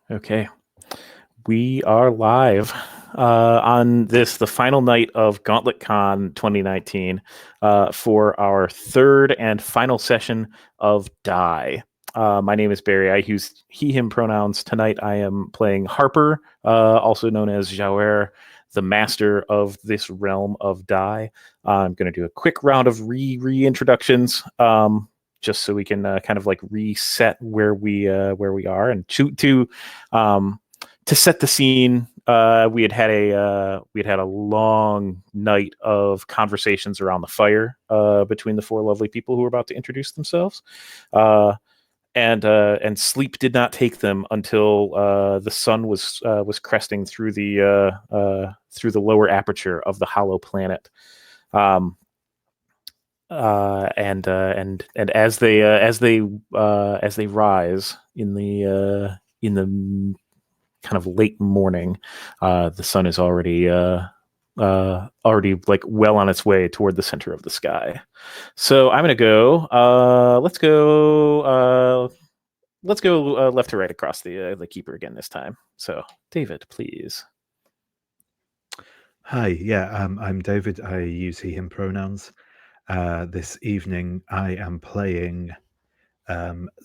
Okay, we are live on the final night of GauntletCon 2019 for our third and final session of Die. My name is Barry. I use he, him pronouns. Tonight I am playing Harper, also known as Jawer, the master of this realm of Die. I'm going to do a quick round of reintroductions. Just so we can kind of like reset where we are and to set the scene. We had a long night of conversations around the fire between the four lovely people who were about to introduce themselves, uh, and sleep did not take them until the sun was cresting through the lower aperture of the hollow planet. Um, and as they rise in the kind of late morning, the sun is already like well on its way toward the center of the sky. So I'm gonna go. Let's go left to right across the keeper again this time. So David, please. Hi, I'm David. I use he, him pronouns. This evening I am playing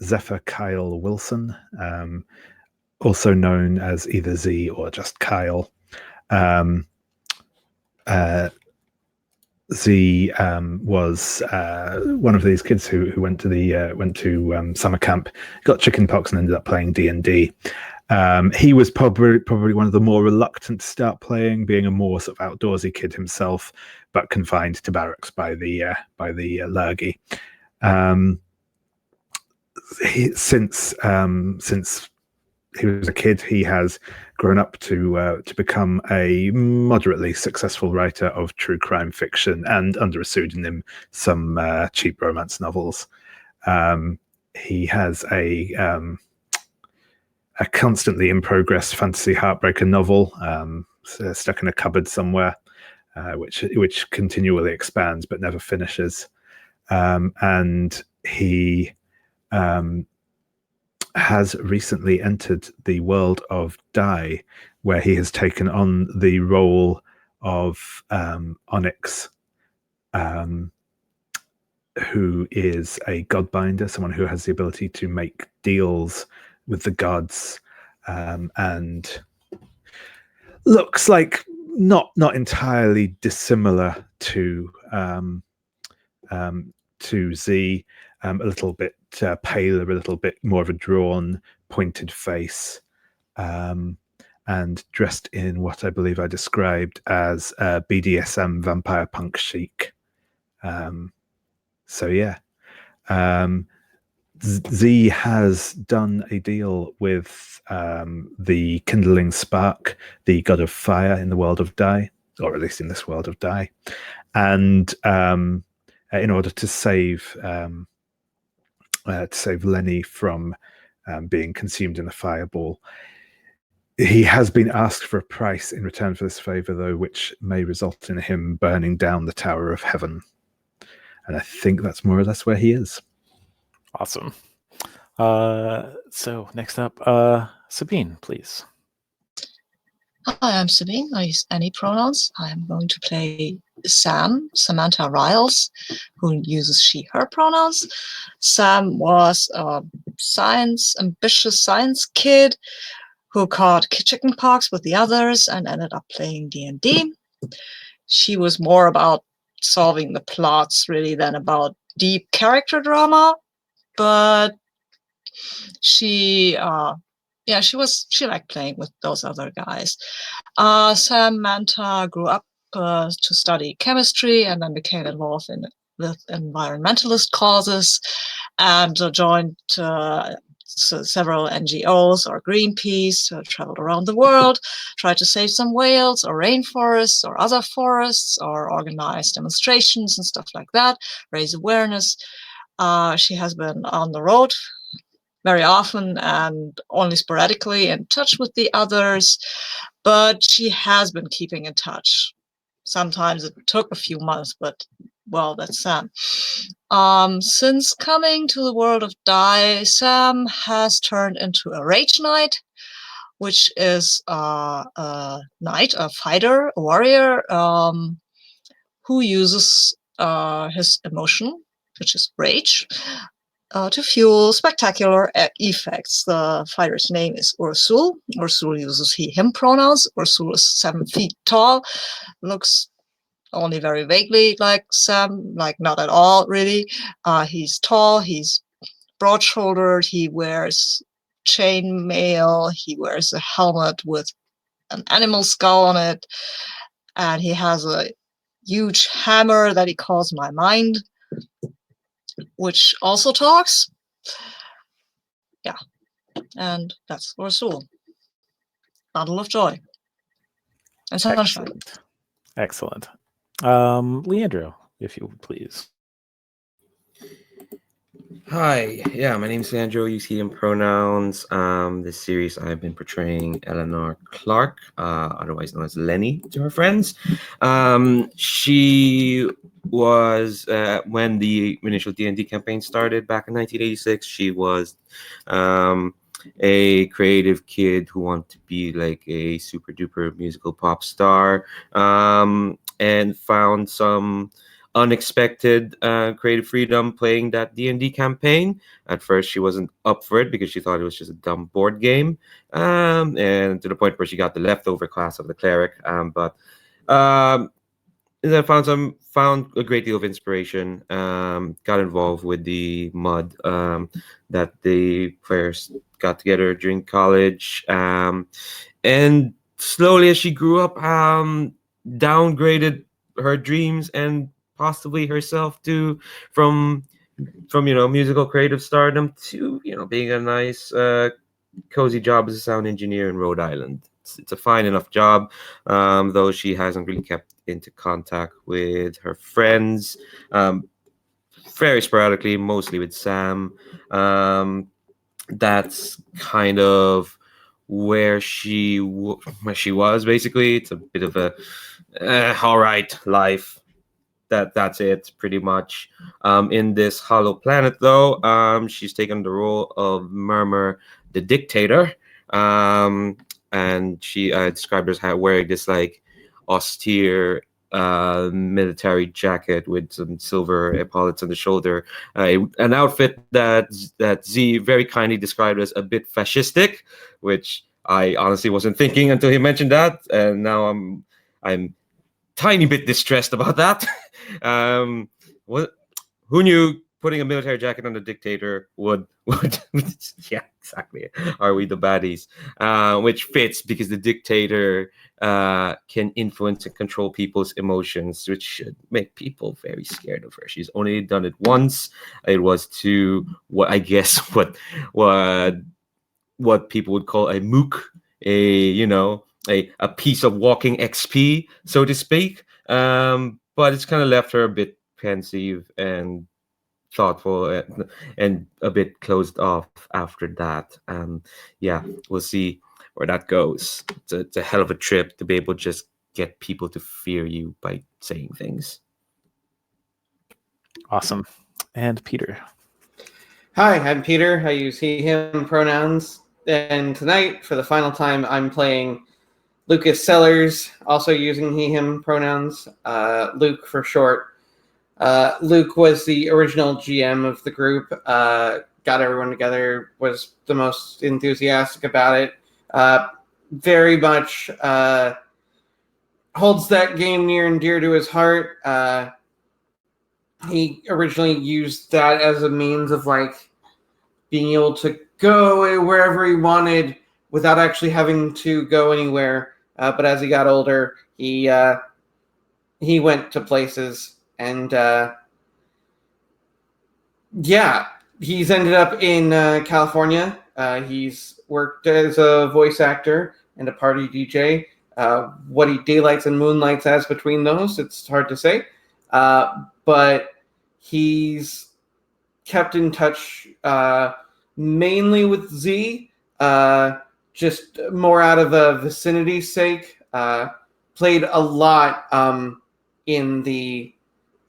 Zephyr Kyle Wilson, also known as either Z or just Kyle. Z was one of these kids who went to summer camp, got chickenpox, and ended up playing D&D. He was probably one of the more reluctant to start playing, being a more sort of outdoorsy kid himself, but confined to barracks by the Lurgy. Since he was a kid, he has grown up to become a moderately successful writer of true crime fiction, and under a pseudonym, some cheap romance novels. He has a constantly in progress fantasy heartbreaker novel stuck in a cupboard somewhere, which continually expands but never finishes. And he has recently entered the world of Die, where he has taken on the role of Onyx, who is a godbinder, someone who has the ability to make deals with the gods, and looks like not entirely dissimilar to Z, a little bit paler, a little bit more of a drawn, pointed face, and dressed in what I believe I described as BDSM vampire punk chic. So yeah. Z has done a deal with the Kindling Spark, the god of fire in the world of Die, or at least in this world of Die, and in order to save Lenny from being consumed in a fireball. He has been asked for a price in return for this favor, though, which may result in him burning down the Tower of Heaven. And I think that's more or less where he is. Awesome. So next up, Sabine, please. Hi, I'm Sabine. I use any pronouns. I'm going to play Samantha Riles, who uses she, her pronouns. Sam was a ambitious science kid who caught chickenpox with the others and ended up playing D&D. She was more about solving the plots, really, than about deep character drama. But she liked playing with those other guys. Samantha grew up to study chemistry and then became involved with environmentalist causes and joined several NGOs or Greenpeace, traveled around the world, tried to save some whales or rainforests or other forests, or organize demonstrations and stuff like that, raise awareness. She has been on the road very often and only sporadically in touch with the others, but she has been keeping in touch. Sometimes it took a few months, but well, that's Sam. Since coming to the world of Die, Sam has turned into a rage knight, which is a knight, a fighter, a warrior, who uses his emotion, which is rage, to fuel spectacular effects. The fighter's name is Ursul. Ursul uses he, him pronouns. Ursul is 7 feet tall, looks only very vaguely like Sam, like not at all, really. He's tall, he's broad-shouldered, he wears chain mail, he wears a helmet with an animal skull on it, and he has a huge hammer that he calls My Mind, which also talks. Yeah, and that's Ursul. Bundle of Joy. And Sunshine. Excellent. Leandro, if you would please. Hi, yeah, my name is Leandro. Use he, him pronouns. This series I've been portraying Eleanor Clark, otherwise known as Lenny to her friends. She was, when the initial D&D campaign started back in 1986, she was a creative kid who wanted to be like a super duper musical pop star, and found some unexpected creative freedom playing that D&D campaign. At first, she wasn't up for it because she thought it was just a dumb board game, and to the point where she got the leftover class of the cleric. But then found a great deal of inspiration. Got involved with the mud that the players got together during college, and slowly as she grew up, downgraded her dreams and possibly herself to from musical creative stardom to being a nice cozy job as a sound engineer in Rhode Island. It's a fine enough job, though she hasn't really kept into contact with her friends, very sporadically, mostly with Sam. That's kind of where she was basically. It's a bit of a all right life. That's it pretty much. In this Hollow Planet, though, she's taken the role of Murmur the Dictator, and she described her as wearing this like austere military jacket with some silver epaulets on the shoulder, an outfit that Z very kindly described as a bit fascistic, which I honestly wasn't thinking until he mentioned that, and now I'm tiny bit distressed about that. What? Who knew putting a military jacket on the dictator would yeah, exactly. Are we the baddies? Which fits because the dictator can influence and control people's emotions, which should make people very scared of her. She's only done it once. It was to what people would call a mook, a piece of walking XP, so to speak. But it's kind of left her a bit pensive and thoughtful and a bit closed off after that. Yeah, we'll see where that goes. It's a hell of a trip to be able to just get people to fear you by saying things. Awesome. And Peter. Hi, I'm Peter. I use he, him pronouns. And tonight, for the final time, I'm playing Lucas Sellers, also using he, him pronouns, Luke for short. Luke was the original GM of the group, got everyone together, was the most enthusiastic about it, very much holds that game near and dear to his heart. He originally used that as a means of being able to go wherever he wanted without actually having to go anywhere. But as he got older, he went to places, and he's ended up in California. He's worked as a voice actor and a party DJ. What he daylights and moonlights as between those, it's hard to say. But he's kept in touch mainly with Z, just more out of a vicinity's sake. Played a lot in the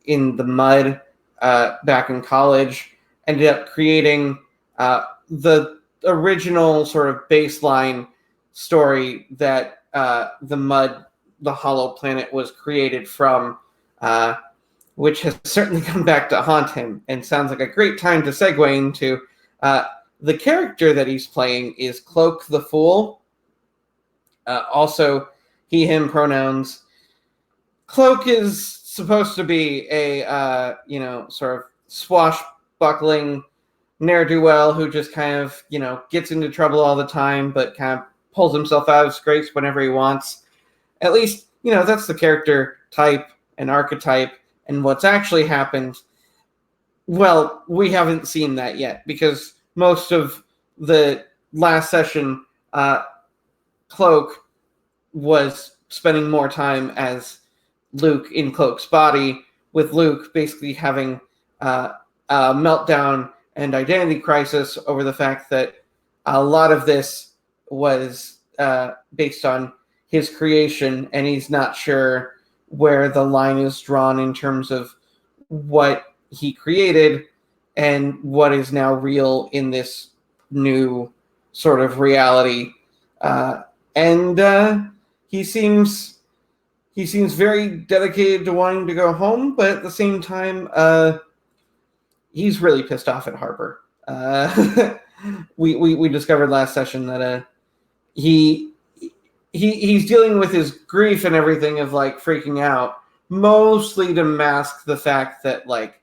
mud back in college. Ended up creating the original sort of baseline story that the mud, the hollow planet, was created from, which has certainly come back to haunt him, and sounds like a great time to segue into the character that he's playing is Cloak the Fool. Also, he, him pronouns. Cloak is supposed to be a, sort of swashbuckling ne'er-do-well who just kind of, gets into trouble all the time, but kind of pulls himself out of scrapes whenever he wants. At least, that's the character type and archetype. And what's actually happened, well, we haven't seen that yet, because most of the last session, Cloak was spending more time as Luke in Cloak's body, with Luke basically having a meltdown and identity crisis over the fact that a lot of this was based on his creation, and he's not sure where the line is drawn in terms of what he created and what is now real in this new sort of reality. And he seems very dedicated to wanting to go home, but at the same time, he's really pissed off at Harper. We discovered last session that he's dealing with his grief and everything of like freaking out, mostly to mask the fact that like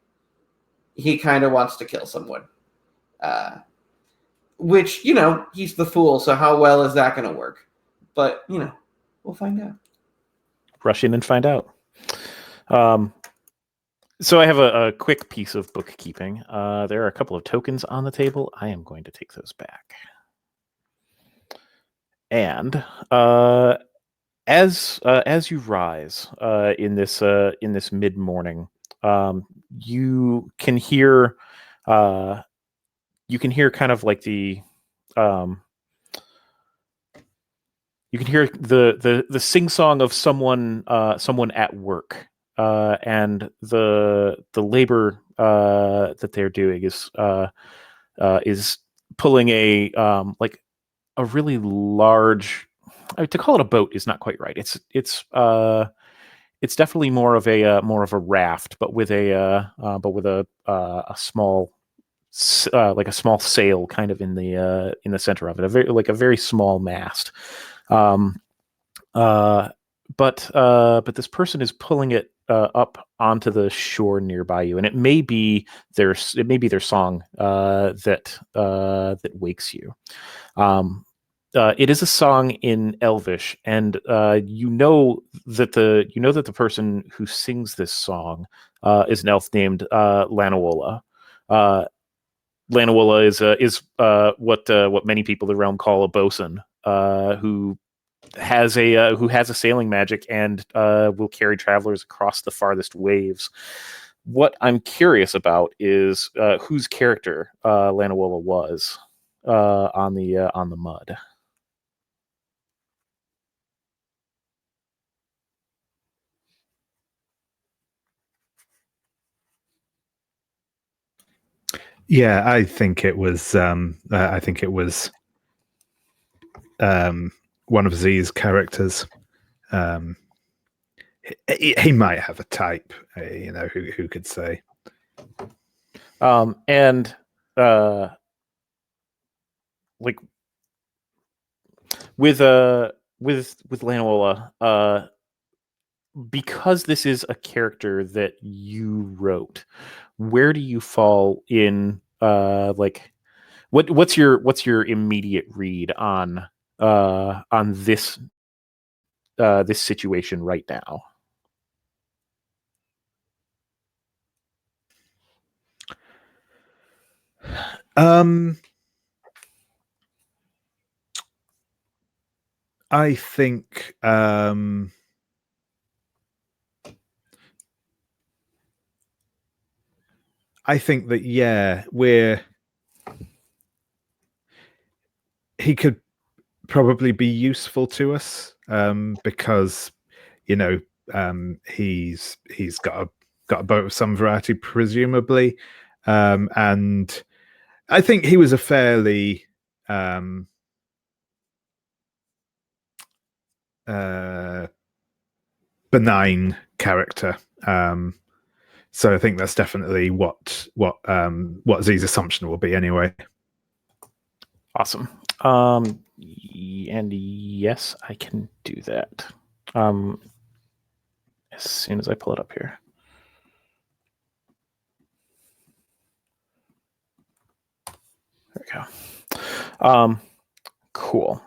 he kind of wants to kill someone. Which, he's the fool, so how well is that going to work? But, we'll find out. Rush in and find out. So I have a quick piece of bookkeeping. There are a couple of tokens on the table. I am going to take those back. And as you rise in this mid morning, you can hear kind of like the you can hear the sing song of someone at work, and the labor that they're doing is pulling a like a really large. To call it a boat is not quite right. It's definitely more of a raft, but with a small like a small sail kind of in the center of it, a very small mast. But this person is pulling it up onto the shore nearby you, and it may be their song that wakes you. It is a song in Elvish, and you know that the person who sings this song is an elf named Lanawola. Lanawola is what many people in the realm call a bosun, who has a sailing magic and will carry travelers across the farthest waves. What I'm curious about is whose character Lanawola was on the mud. Yeah, I think it was. One of Z's characters. He might have a type. Who could say? And like with Lanawola, because this is a character that you wrote, where do you fall in like what's your immediate read on this this situation right now? I think that he could probably be useful to us because he's got a boat of some variety, presumably, and I think he was a fairly benign character. So I think that's definitely what Z's assumption will be anyway. Awesome. And yes, I can do that. As soon as I pull it up here. There we go. Cool.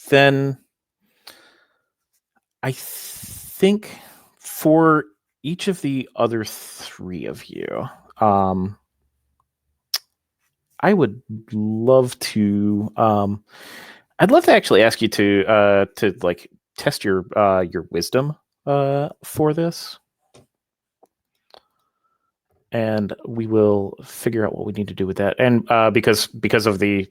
Then I think for each of the other three of you, I would love to. I'd love to actually ask you to like test your wisdom for this, and we will figure out what we need to do with that. And because of the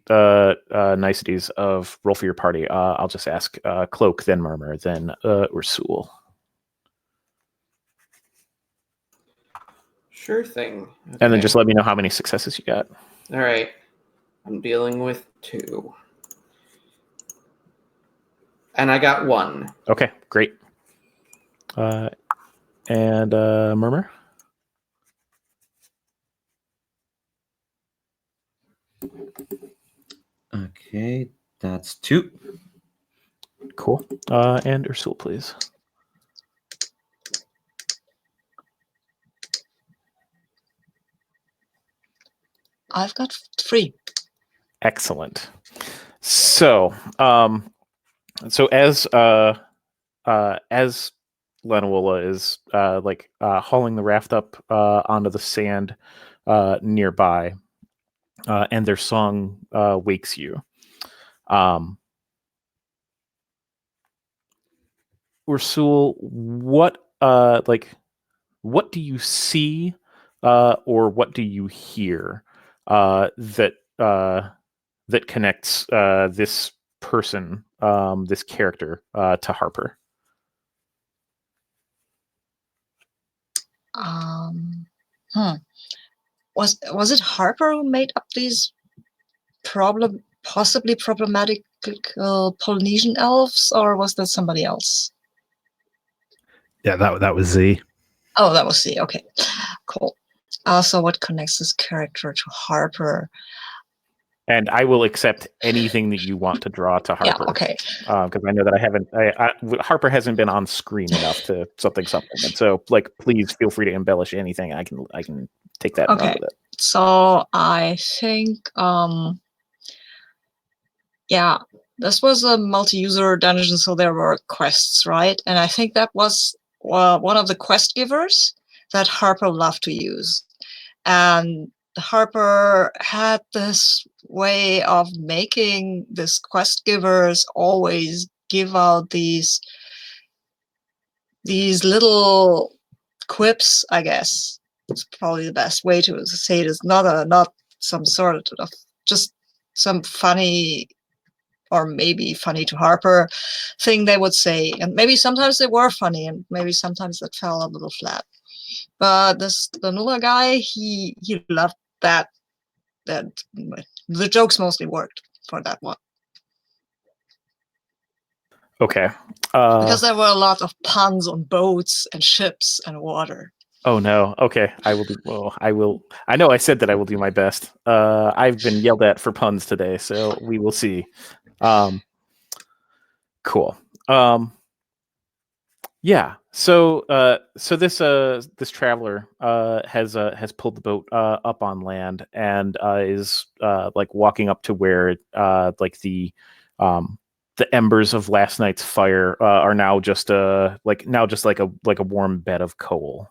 niceties of roll for your party, I'll just ask Cloak, then Murmur, then Ursul. Sure thing. Okay. And then just let me know how many successes you got. All right. I'm dealing with 2. And I got 1. Okay, great. And Murmur? Okay, that's 2. Cool. And Ursul, please. I've got 3. Excellent. So, as Lenuola is hauling the raft up onto the sand nearby, and their song wakes you. Ursul, what do you see or what do you hear that connects this person, this character, to Harper? Was it Harper who made up these possibly problematic Polynesian elves, or was that somebody else? Yeah, that was Z. Oh, that was Z. Okay, cool. So what connects this character to Harper? And I will accept anything that you want to draw to Harper. Yeah, okay. Because I know that Harper hasn't been on screen enough to something. And so, please feel free to embellish anything. I can take that and run with it. So I think, this was a multi-user dungeon, so there were quests, right? And I think that was one of the quest givers that Harper loved to use. And Harper had this way of making this quest givers always give out these little quips, I guess. It's probably the best way to say it. Is not some sort of just some funny or maybe funny to Harper thing they would say. And maybe sometimes they were funny and maybe sometimes that fell a little flat. But the Nula guy, he loved that the jokes mostly worked for that one. Okay. Because there were a lot of puns on boats and ships and water. Oh no. Okay. I will do. Well, I will. I know I said that I will do my best. I've been yelled at for puns today, so we will see. Cool. Yeah. So this traveler has pulled the boat up on land and is walking up to where the embers of last night's fire are now just a warm bed of coal.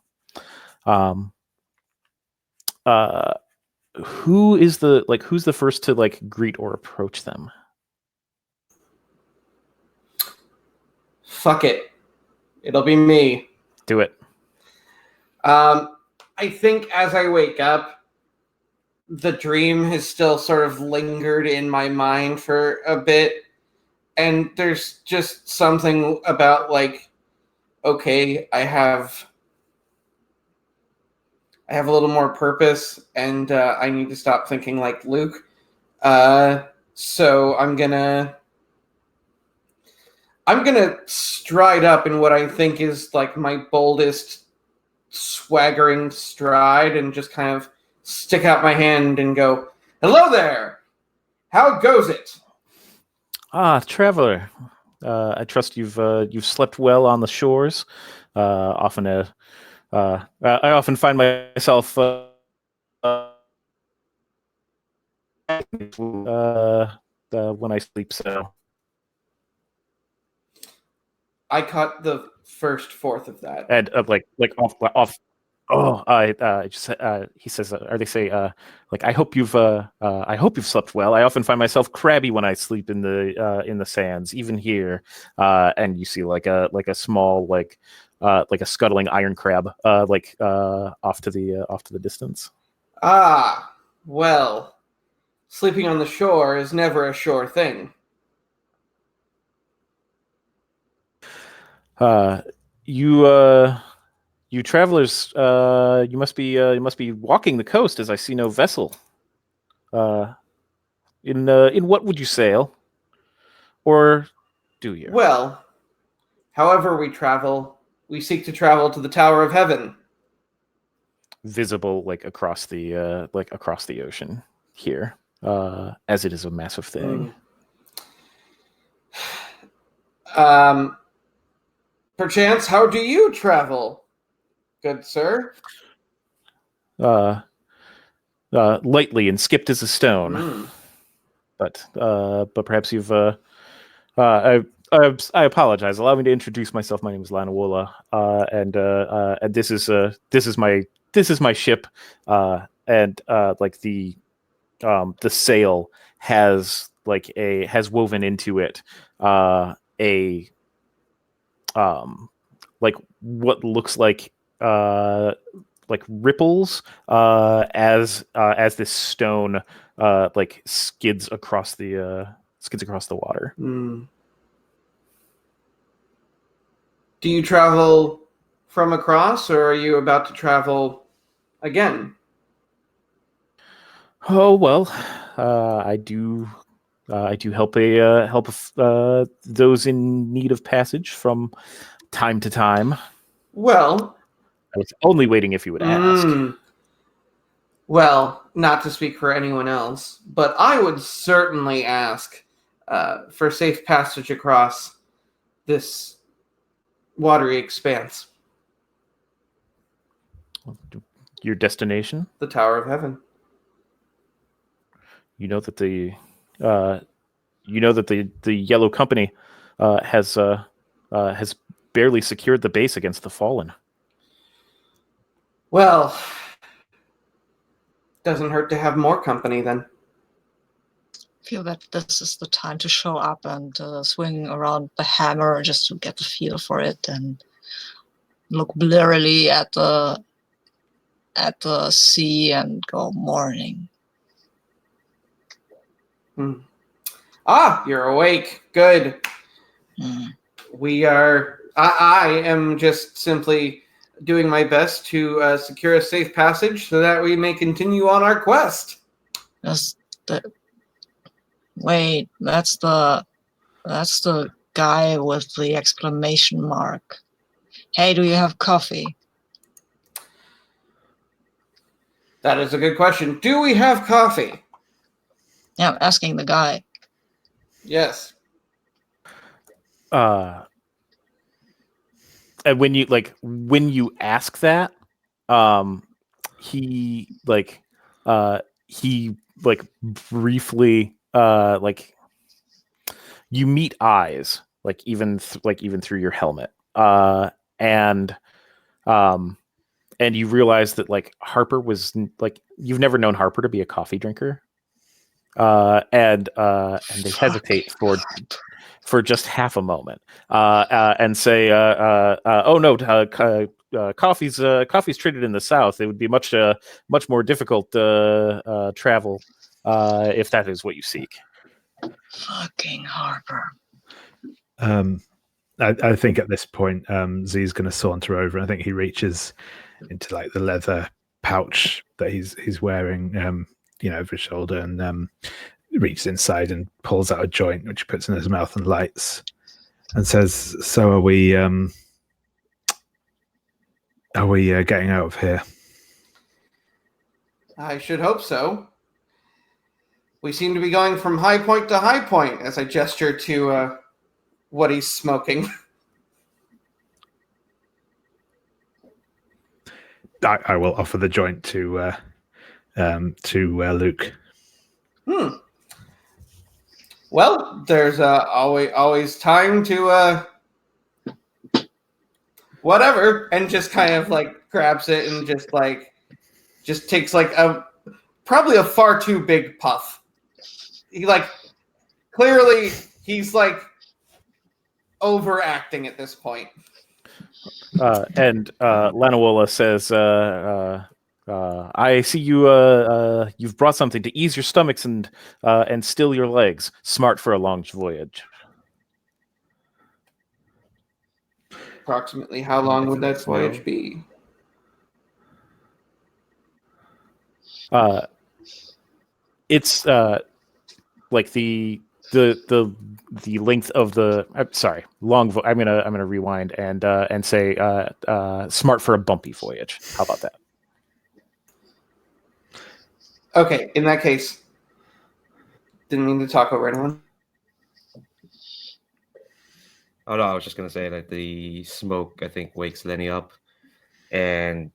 Who's the first to greet or approach them? Fuck it. It'll be me. Do it. I think as I wake up, the dream has still sort of lingered in my mind for a bit. And there's just something about okay, I have a little more purpose and I need to stop thinking like Luke. So I'm gonna I'm gonna stride up in what I think is like my boldest swaggering stride and just kind of stick out my hand and go, "Hello there! How goes it?" Traveler. I trust you've slept well on the shores. I often find myself when I sleep. So I caught the first fourth of that. and like off. Oh, I just he says, or they say, like I hope you've slept well. I often find myself crabby when I sleep in the sands, even here. And you see like a small like a scuttling iron crab off to the distance. Ah, well, sleeping on the shore is never a sure thing. You travelers, you must be walking the coast, as I see no vessel. In what would you sail, or do you? Well, however we travel, we seek to travel to the Tower of Heaven. Visible across the ocean here, as it is a massive thing. Perchance, how do you travel, good sir? Lightly and skipped as a stone. But perhaps you've. I apologize. Allow me to introduce myself. My name is Lanawola, and this is my ship, and the sail has woven into it what looks like ripples as this stone skids across the water. Do you travel from across, or are you about to travel again? Oh well, I do help those in need of passage from time to time. Well, I was only waiting if you would ask. Well, not to speak for anyone else, but I would certainly ask for safe passage across this watery expanse. Your destination? The Tower of Heaven. You know that the Yellow Company has barely secured the base against the Fallen. Well, doesn't hurt to have more company then. I feel that this is the time to show up and swing around the hammer just to get the feel for it and look blearily at the sea and go morning. Ah, you're awake. Good. We are. I am just simply doing my best to secure a safe passage so that we may continue on our quest. Wait, that's the guy with the exclamation mark. Hey, do you have coffee? That is a good question. Do we have coffee? Yeah, I'm asking the guy. Yes. And when you ask that, he briefly you meet eyes even through your helmet, and you realize that Harper was you've never known Harper to be a coffee drinker, and they hesitate for just half a moment, and say, "Oh no, coffee's traded in the South. It would be much more difficult travel if that is what you seek." Fucking Harper. I think at this point, Z's going to saunter over. I think he reaches into the leather pouch that he's wearing, over his shoulder, and reaches inside and pulls out a joint, which he puts in his mouth and lights. and says, "So are we? Getting out of here?" I should hope so. We seem to be going from high point to high point, as I gesture to what he's smoking. I will offer the joint to Luke. Well, there's always time to whatever, and just kind of like grabs it and just takes like probably a far too big puff. He clearly he's overacting at this point. And Lanawola says, "I see you've brought something to ease your stomachs and still your legs. Smart for a long voyage." Approximately how long would that voyage be? It's like the length of the long. I'm gonna rewind and say smart for a bumpy voyage. How about that? Okay, in that case, didn't mean to talk over anyone. Oh no, I was just gonna say that the smoke I think wakes Lenny up, and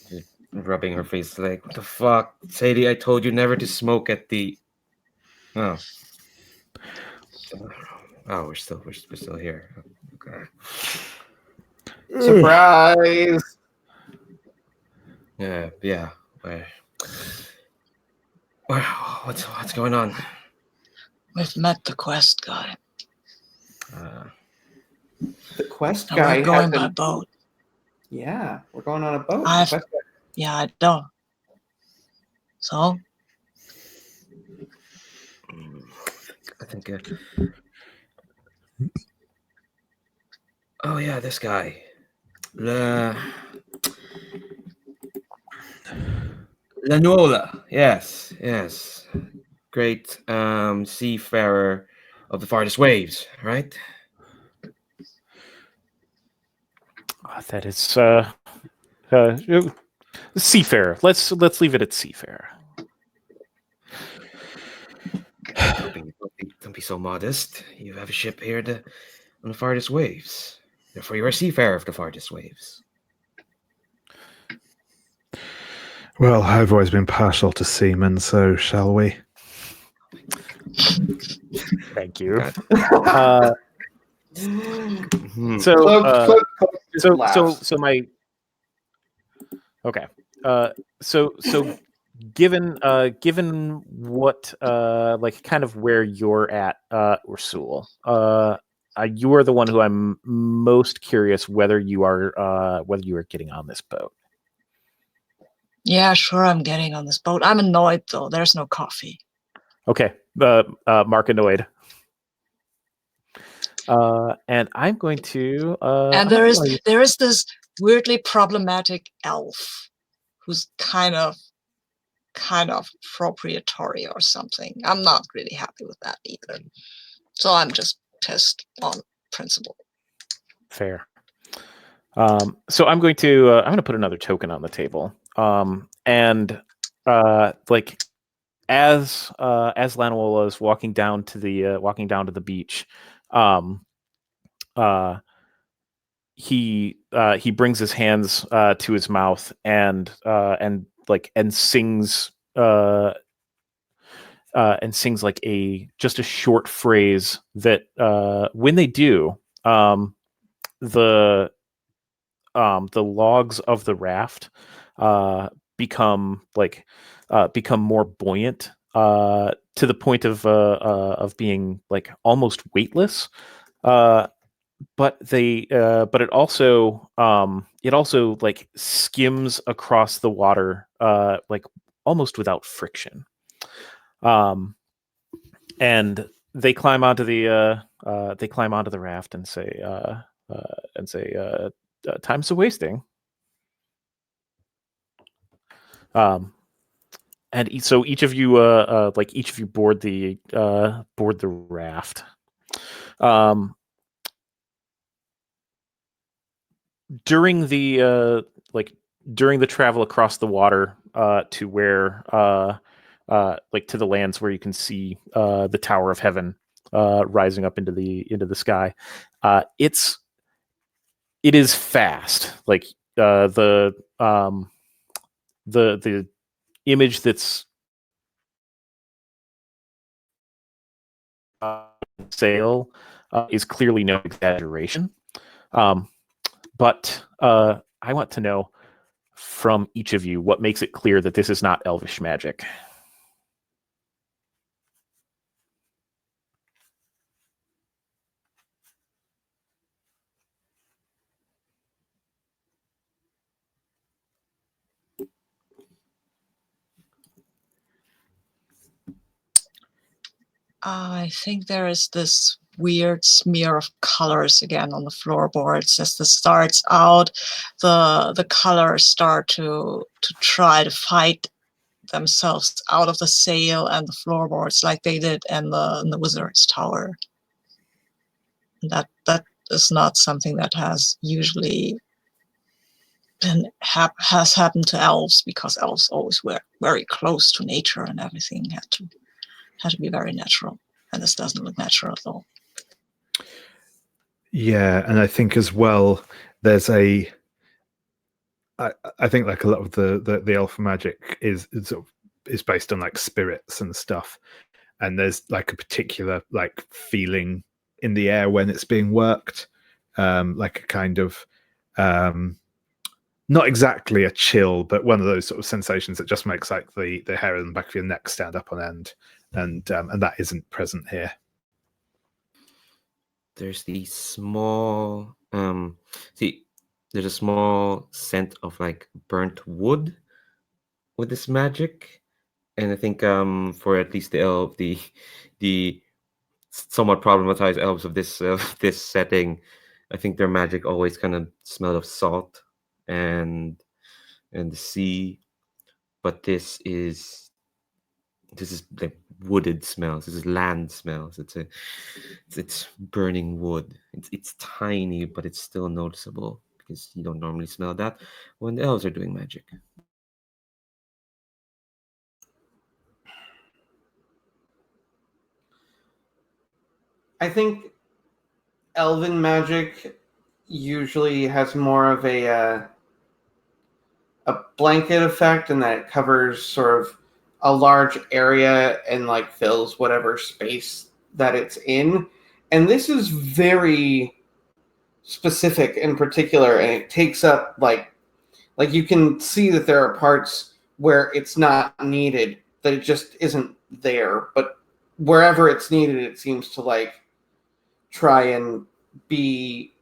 just rubbing her face like, "What the fuck, Sadie? I told you never to smoke at the." Oh, we're still here. Okay. Surprise! Yeah. What's going on? We've met the quest guy. The quest And guy we're going by hasn't. boat. Yeah, we're going on a boat. Yeah, I know. So? I think. Oh yeah, this guy. Lanola. Yes. Great seafarer of the farthest waves, right? That is seafarer. Let's leave it at seafarer. Don't be so modest. You have a ship here on the farthest waves. Therefore, you're a seafarer of the farthest waves. Well, I've always been partial to seamen, so shall we? Thank you. So given what kind of where you're at, Ursul, you are the one who I'm most curious whether you are getting on this boat. Yeah, sure, I'm getting on this boat. I'm annoyed though. There's no coffee. Okay, Mark annoyed. And I'm going to. And there is this weirdly problematic elf who's kind of proprietary or something. I'm not really happy with that either. So I'm just pissed on principle. Fair. So I'm going to put another token on the table. And as Lanola is walking down to the beach, he brings his hands to his mouth and sings like just a short phrase that when they do, the logs of the raft become more buoyant to the point of being almost weightless. But it also skims across the water almost without friction. And they climb onto the raft and say time's a wasting. And so each of you board the raft. during the during the travel across the water to where like to the lands where you can see the Tower of Heaven rising up into the sky, it is fast. Like the image that's sail is clearly no exaggeration. But I want to know from each of you what makes it clear that this is not elvish magic. I think there is this weird smear of colors again on the floorboards as this starts out. The colors start to try to fight themselves out of the sail and the floorboards like they did in the Wizard's Tower. That is not something that has usually has happened to elves, because elves always were very close to nature and everything had to be very natural, and this doesn't look natural at all. Yeah, and I think as well, there's I think like a lot of the elf magic is based on like spirits and stuff, and there's like a particular like feeling in the air when it's being worked, like a kind of not exactly a chill, but one of those sort of sensations that just makes like the hair on the back of your neck stand up on end, and that isn't present here. There's the small there's a small scent of like burnt wood with this magic, and I think for at least the somewhat problematized elves of this setting, I think their magic always kind of smelled of salt and the sea, but this is like wooded smells. This is land smells. It's burning wood. It's tiny, but it's still noticeable because you don't normally smell that when the elves are doing magic. I think elven magic usually has more of a blanket effect, in that it covers sort of a large area and like fills whatever space that it's in. And this is very specific in particular, and it takes up like you can see that there are parts where it's not needed, that it just isn't there, but wherever it's needed, it seems to like try and be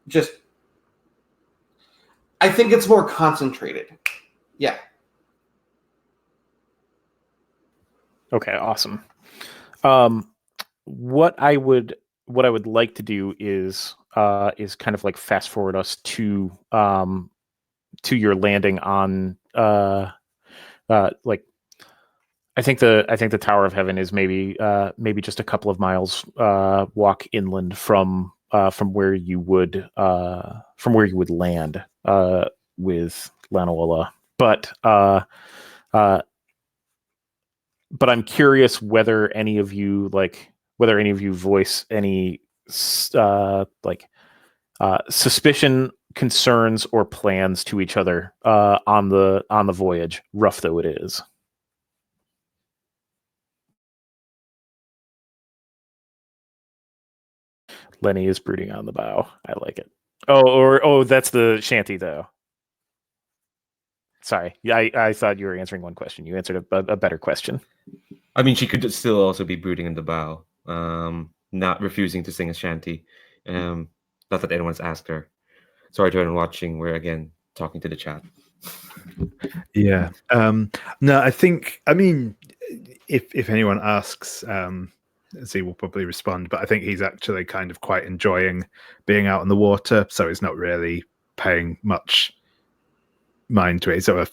just, I think it's more concentrated. Yeah. Okay, awesome. What I would like to do is kind of like fast forward us to your landing on like I think the Tower of Heaven is maybe just a couple of miles walk inland from where you would land with Lanola, but I'm curious whether any of you voice any suspicion, concerns, or plans to each other on the voyage, rough though it is. Lenny is brooding on the bow. I like it. Oh, that's the shanty though. Sorry, I thought you were answering one question. You answered a better question. I mean, she could still also be brooding in the bow, not refusing to sing a shanty. Not that anyone's asked her. Sorry to anyone watching. We're again talking to the chat. Yeah. No, I mean, if anyone asks, Z will probably respond, but I think he's actually kind of quite enjoying being out on the water, so he's not really paying much mind to it. So,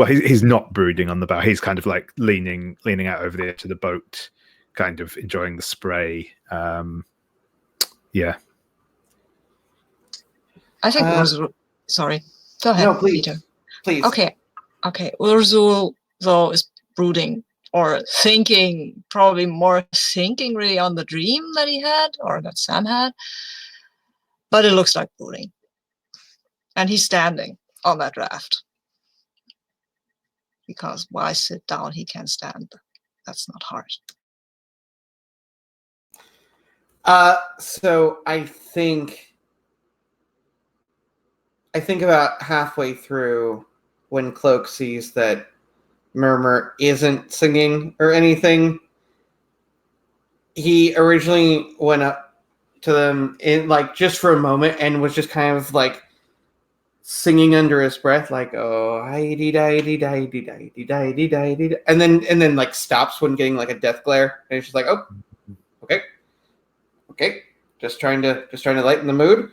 he's not brooding on the bow. He's kind of like leaning out over the edge of the boat, kind of enjoying the spray. Yeah. I think Urzul. Sorry, go ahead. No, please, Peter. please. Okay. Urzul though is brooding or thinking, probably more thinking really on the dream that he had or that Sam had, but it looks like brooding, and he's standing on that raft because why sit down? He can stand. That's not hard. So I think about halfway through when Cloak sees that Murmur isn't singing or anything. He originally went up to them in like just for a moment and was just kind of like singing under his breath, like "oh hi-dee di-dee di-dee di-dee di-dee di-dee," and then like stops when getting like a death glare, and it's just like, "oh, okay, just trying to lighten the mood,"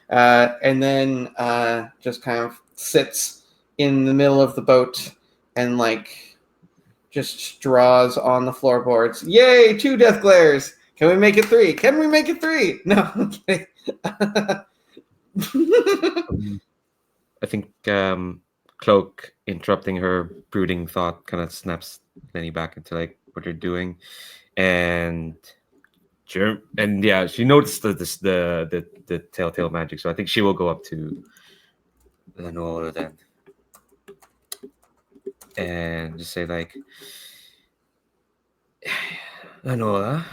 and then just kind of sits in the middle of the boat and like just draws on the floorboards. Yay, 2 death glares. Can we make it 3? Can we make it 3? No. Okay. I think Cloak interrupting her brooding thought kind of snaps Lenny back into like what you're doing, and yeah, she noticed the telltale magic, so I think she will go up to Lenola then and just say like, Lenola,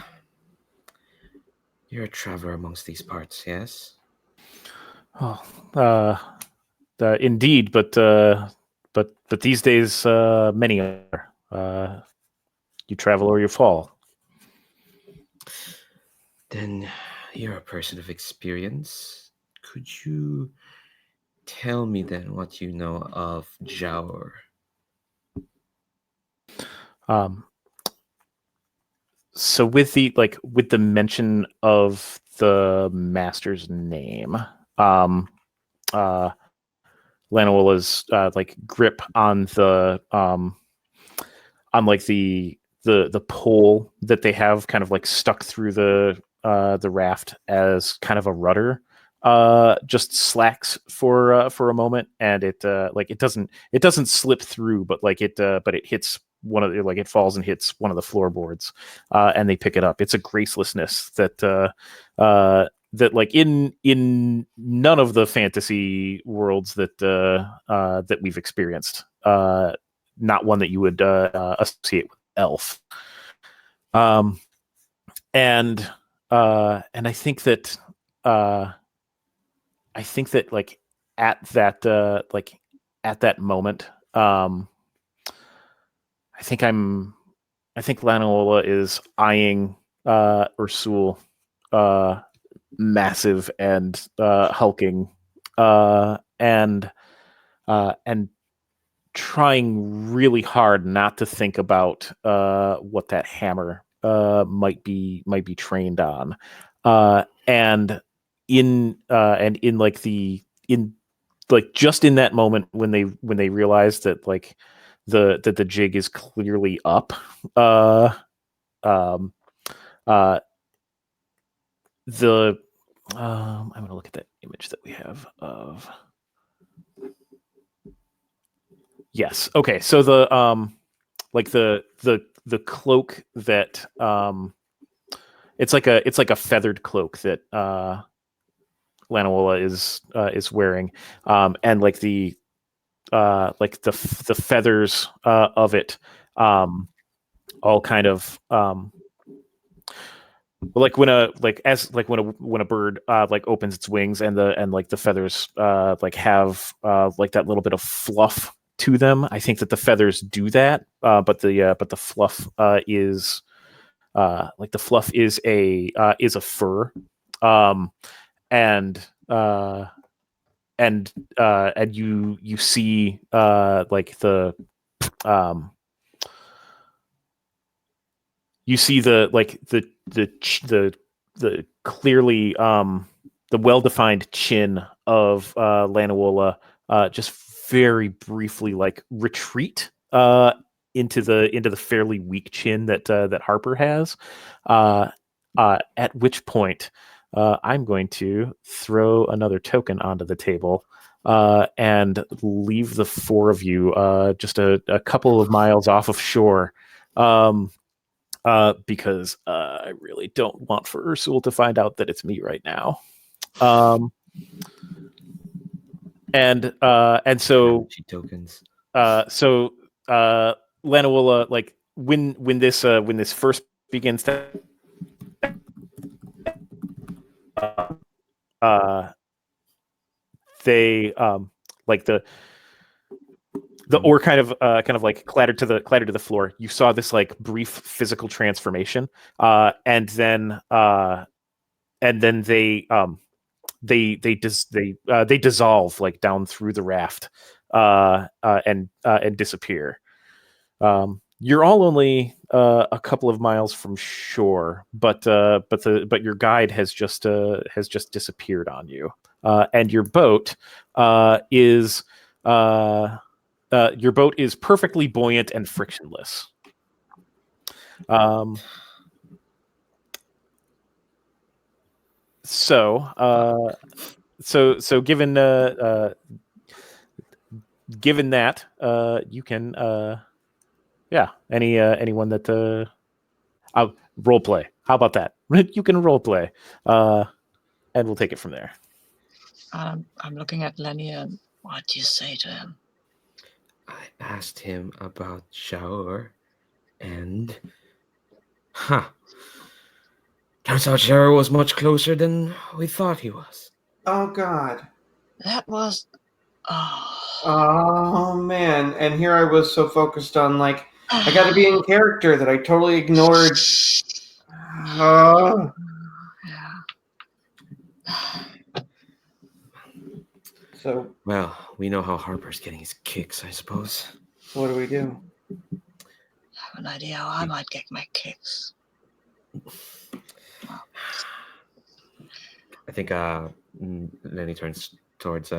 you're a traveler amongst these parts, yes? Oh, indeed, but these days many are. You travel or you fall. Then you're a person of experience. Could you tell me then what you know of Jaur? So with the mention of the master's name, Lanola's like grip on the the pole that they have kind of like stuck through the raft as kind of a rudder just slacks for a moment, and it doesn't slip through, but it hits one of the, it falls and hits one of the floorboards, and they pick it up. It's a gracelessness that like in none of the fantasy worlds that we've experienced, not one that you would associate with elf. And I think that like at that moment, I think Lanola is eyeing Ursul, massive and hulking, and trying really hard not to think about what that hammer might be trained on, and in just in that moment when they realize that like the jig is clearly up, I'm gonna look at that image that we have of. Yes. Okay. So the cloak that it's like a feathered cloak that Lanola is wearing, and like the feathers of it all kind of like when a bird like opens its wings, and the feathers like have like that little bit of fluff to them. I think that the feathers do that, but the fluff is like the fluff is a fur, and you see like the you see the clearly the well-defined chin of Lanola just very briefly like retreat into the fairly weak chin that Harper has, at which point I'm going to throw another token onto the table and leave the four of you just a couple of miles off of shore. Because I really don't want for Ursula to find out that it's me right now. And so tokens. Lena will like when this first begins to they like the ore kind of like clattered to the floor. You saw this like brief physical transformation, and then they dissolve like down through the raft and disappear. You're all only a couple of miles from shore, but your guide has just disappeared on you, and your boat is perfectly buoyant and frictionless. So given that, you can anyone that role play. How about that? You can role play, and we'll take it from there. I'm looking at Lenny, and what do you say to him? I asked him about shower, and turns out shower was much closer than we thought he was. Oh God. That was. Oh man. And here I was so focused on like I got to be in character that I totally ignored. Yeah. So. Well, we know how Harper's getting his kicks, I suppose. What do we do? I have an idea how I might get my kicks. I think Lenny turns towards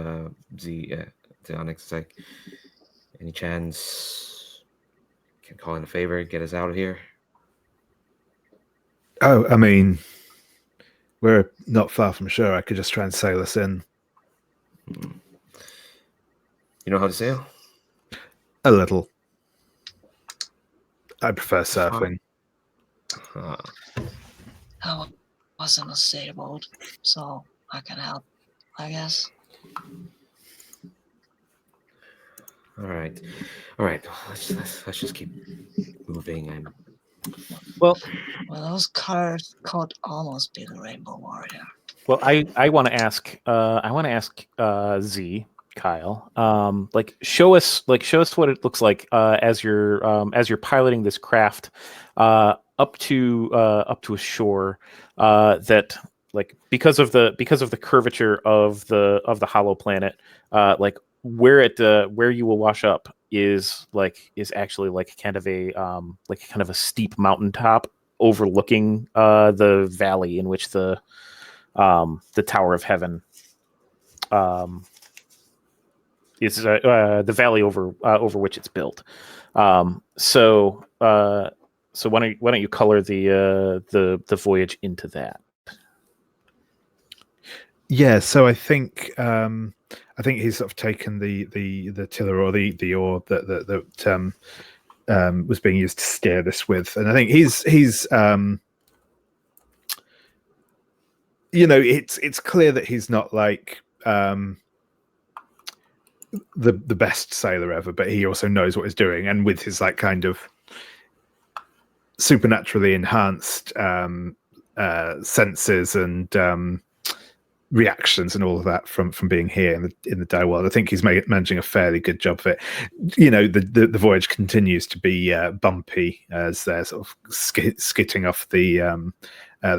Z to Onyx. It's like, any chance can call in a favor, get us out of here? Oh, I mean, we're not far from shore. I could just try and sail us in. You know how to sail? A little. I prefer surfing. I was on a sailboat, so I can help, I guess. All right. Let's just keep moving. And well, those colors could almost be the Rainbow Warrior. Well, I want to ask Z, Kyle, show us what it looks like as you're piloting this craft up to a shore that, like, because of the curvature of the hollow planet, like where you will wash up is actually like kind of a steep mountaintop overlooking the valley in which the Tower of Heaven is the valley over which it's built. So why don't you color the voyage into that? Yeah, so I think he's sort of taken the tiller or the oar that was being used to steer this with, and I think he's it's clear that he's not like the best sailor ever, but he also knows what he's doing, and with his like kind of supernaturally enhanced senses and reactions and all of that from being here in the Dire World, I think he's managing a fairly good job of it. The voyage continues to be bumpy as they're sort of skitting off the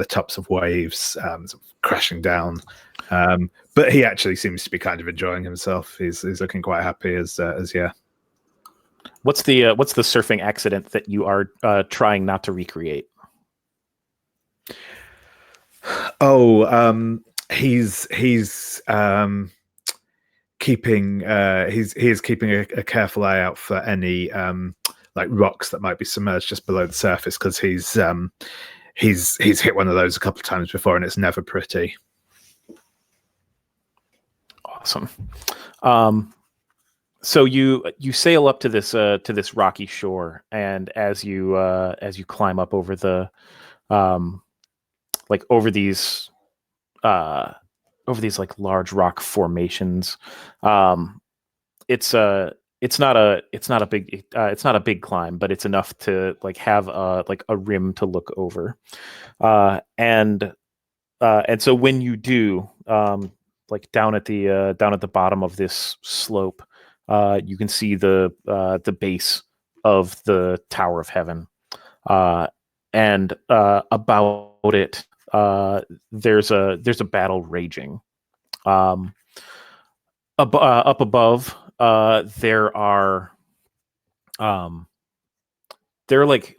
tops of waves, sort of crashing down. But he actually seems to be kind of enjoying himself. He's looking quite happy as yeah. What's the surfing accident that you are trying not to recreate? Oh, he's keeping a careful eye out for any like rocks that might be submerged just below the surface, because he's hit one of those a couple of times before, and it's never pretty. Awesome. So you sail up to this rocky shore, and as you climb up over the like over these like large rock formations, it's not a big climb, but it's enough to like have a rim to look over, and so when you do, like down at the bottom of this slope, you can see the base of the Tower of Heaven, and about it, there's a battle raging. Up above, there are like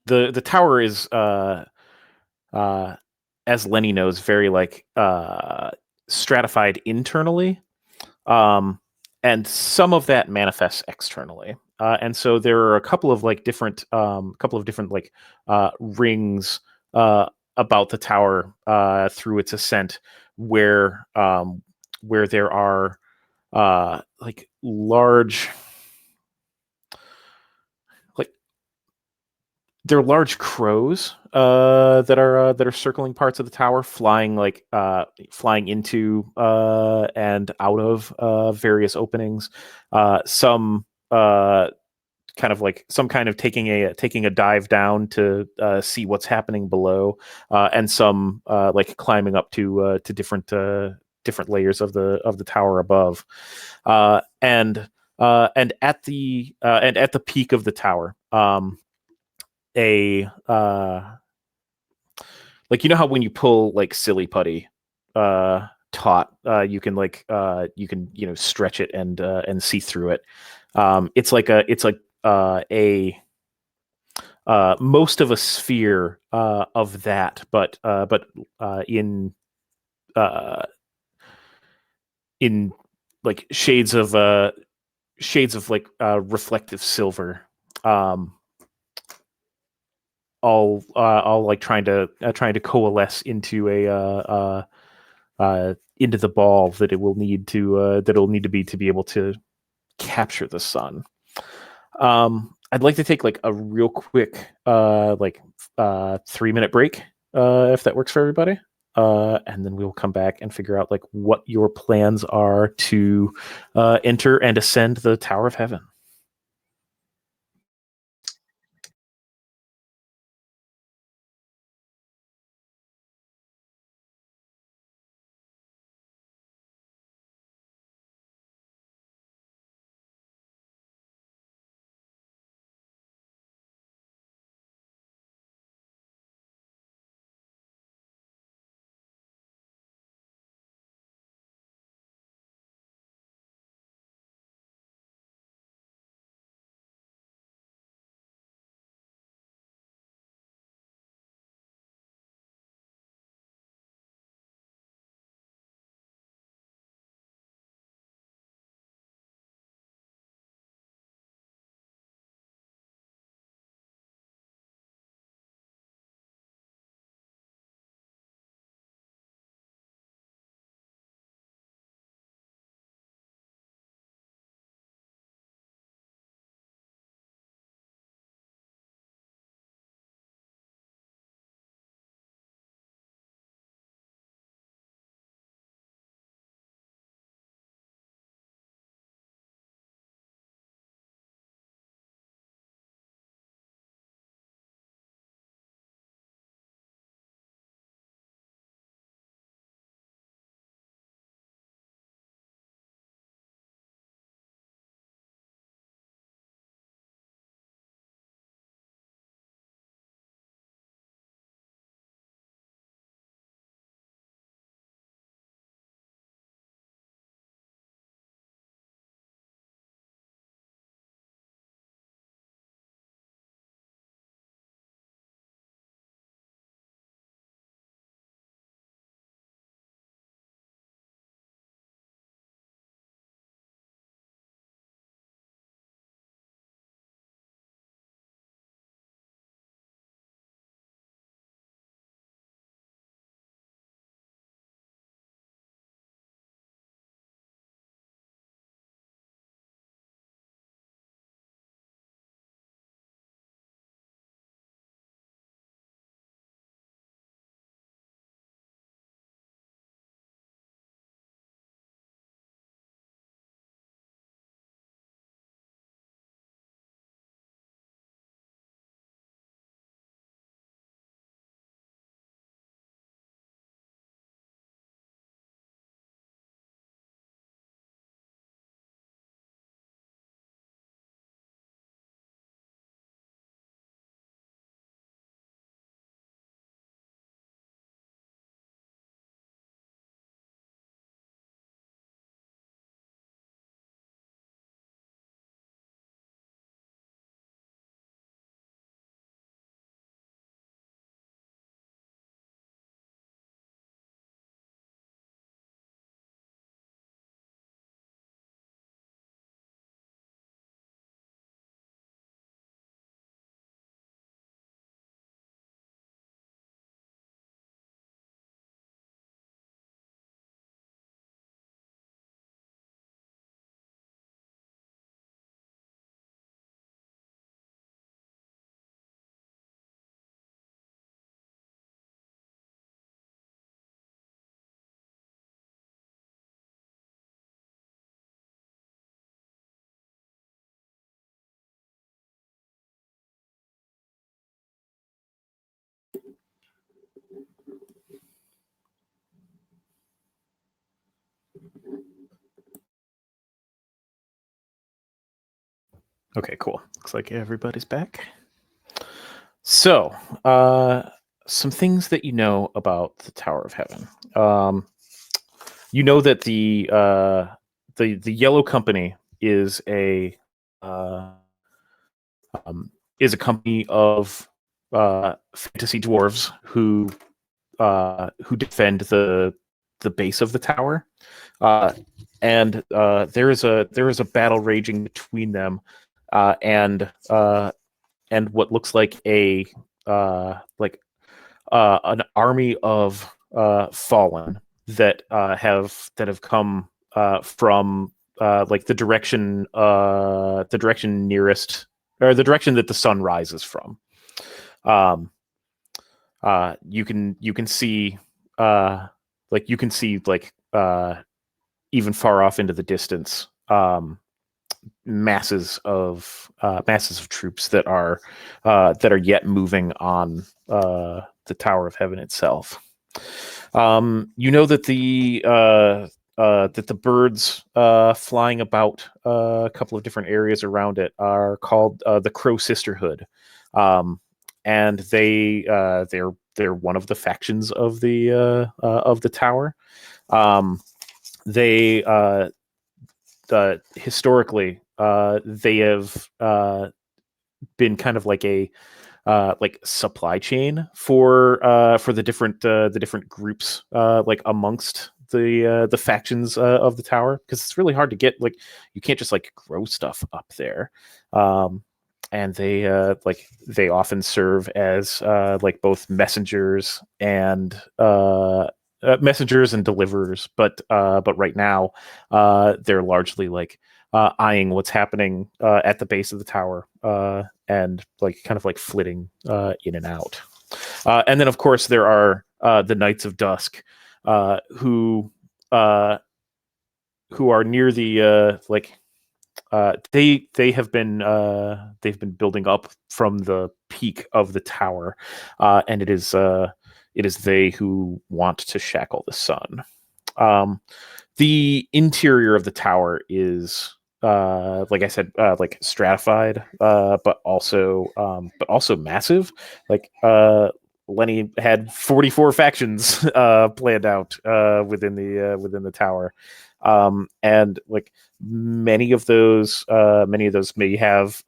the tower is as Lenny knows, very like stratified internally, and some of that manifests externally. And so there are a couple of different like rings about the tower through its ascent, where there are like large, like they're large crows that are circling parts of the tower, flying into and out of various openings. Some kind of taking a dive down to see what's happening below, and some like climbing up to different layers of the tower above, and at the peak of the tower, a like, you know how when you pull like silly putty taut, you can stretch it and see through it. It's like most of a sphere of that, but in like shades of like reflective silver, all like trying to coalesce into into the ball that it will need to be able to capture the sun. I'd like to take like a real quick 3-minute break, if that works for everybody. And then we'll come back and figure out like what your plans are to enter and ascend the Tower of Heaven. Okay, cool. Looks like everybody's back. So, some things that you know about the Tower of Heaven. You know that the Yellow Company is uh, a company of fantasy dwarves who defend the base of the tower, and there is a battle raging between them, and what looks like an army of fallen that have come from the direction nearest, or the direction that the sun rises from. You can see even far off into the distance, masses of troops that are yet moving on the Tower of Heaven itself. You know that the birds flying about a couple of different areas around it are called the Crow Sisterhood, and they're one of the factions of the tower. They historically they have been kind of like a supply chain for the different groups amongst the factions of the tower, because it's really hard to get, you can't just grow stuff up there. And they often serve as both messengers and deliverers, but right now they're largely eyeing what's happening at the base of the tower, and flitting in and out. And then of course there are the Knights of Dusk, who are near the they've been building up from the peak of the tower, and it is they who want to shackle the sun. The interior of the tower is, like I said, stratified, but also massive. Lenny had 44 factions planned out within the tower, and many of those may have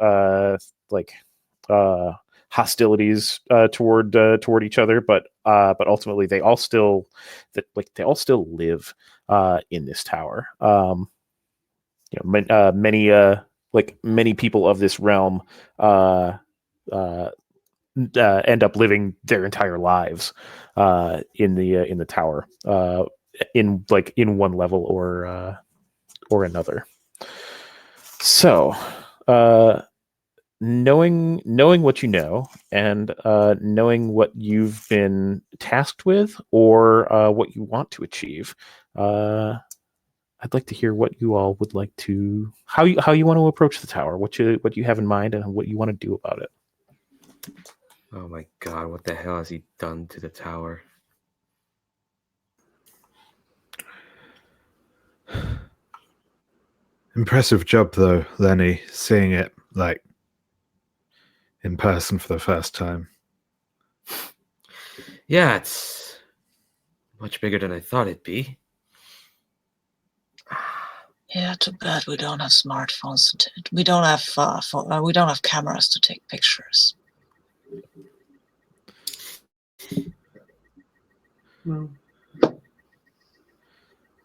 hostilities toward each other, but ultimately they all still live in this tower. Many people of this realm end up living their entire lives in the tower, in one level or another. So, knowing what you know, and knowing what you've been tasked with, or what you want to achieve, I'd like to hear what you all would like to, how you want to approach the tower, what you have in mind, and what you want to do about it. Oh my god, what the hell has he done to the tower? Impressive job, though, Lenny, seeing it in person for the first time. Yeah, it's much bigger than I thought it'd be. Yeah, too bad we don't have smartphones. We don't have cameras to take pictures.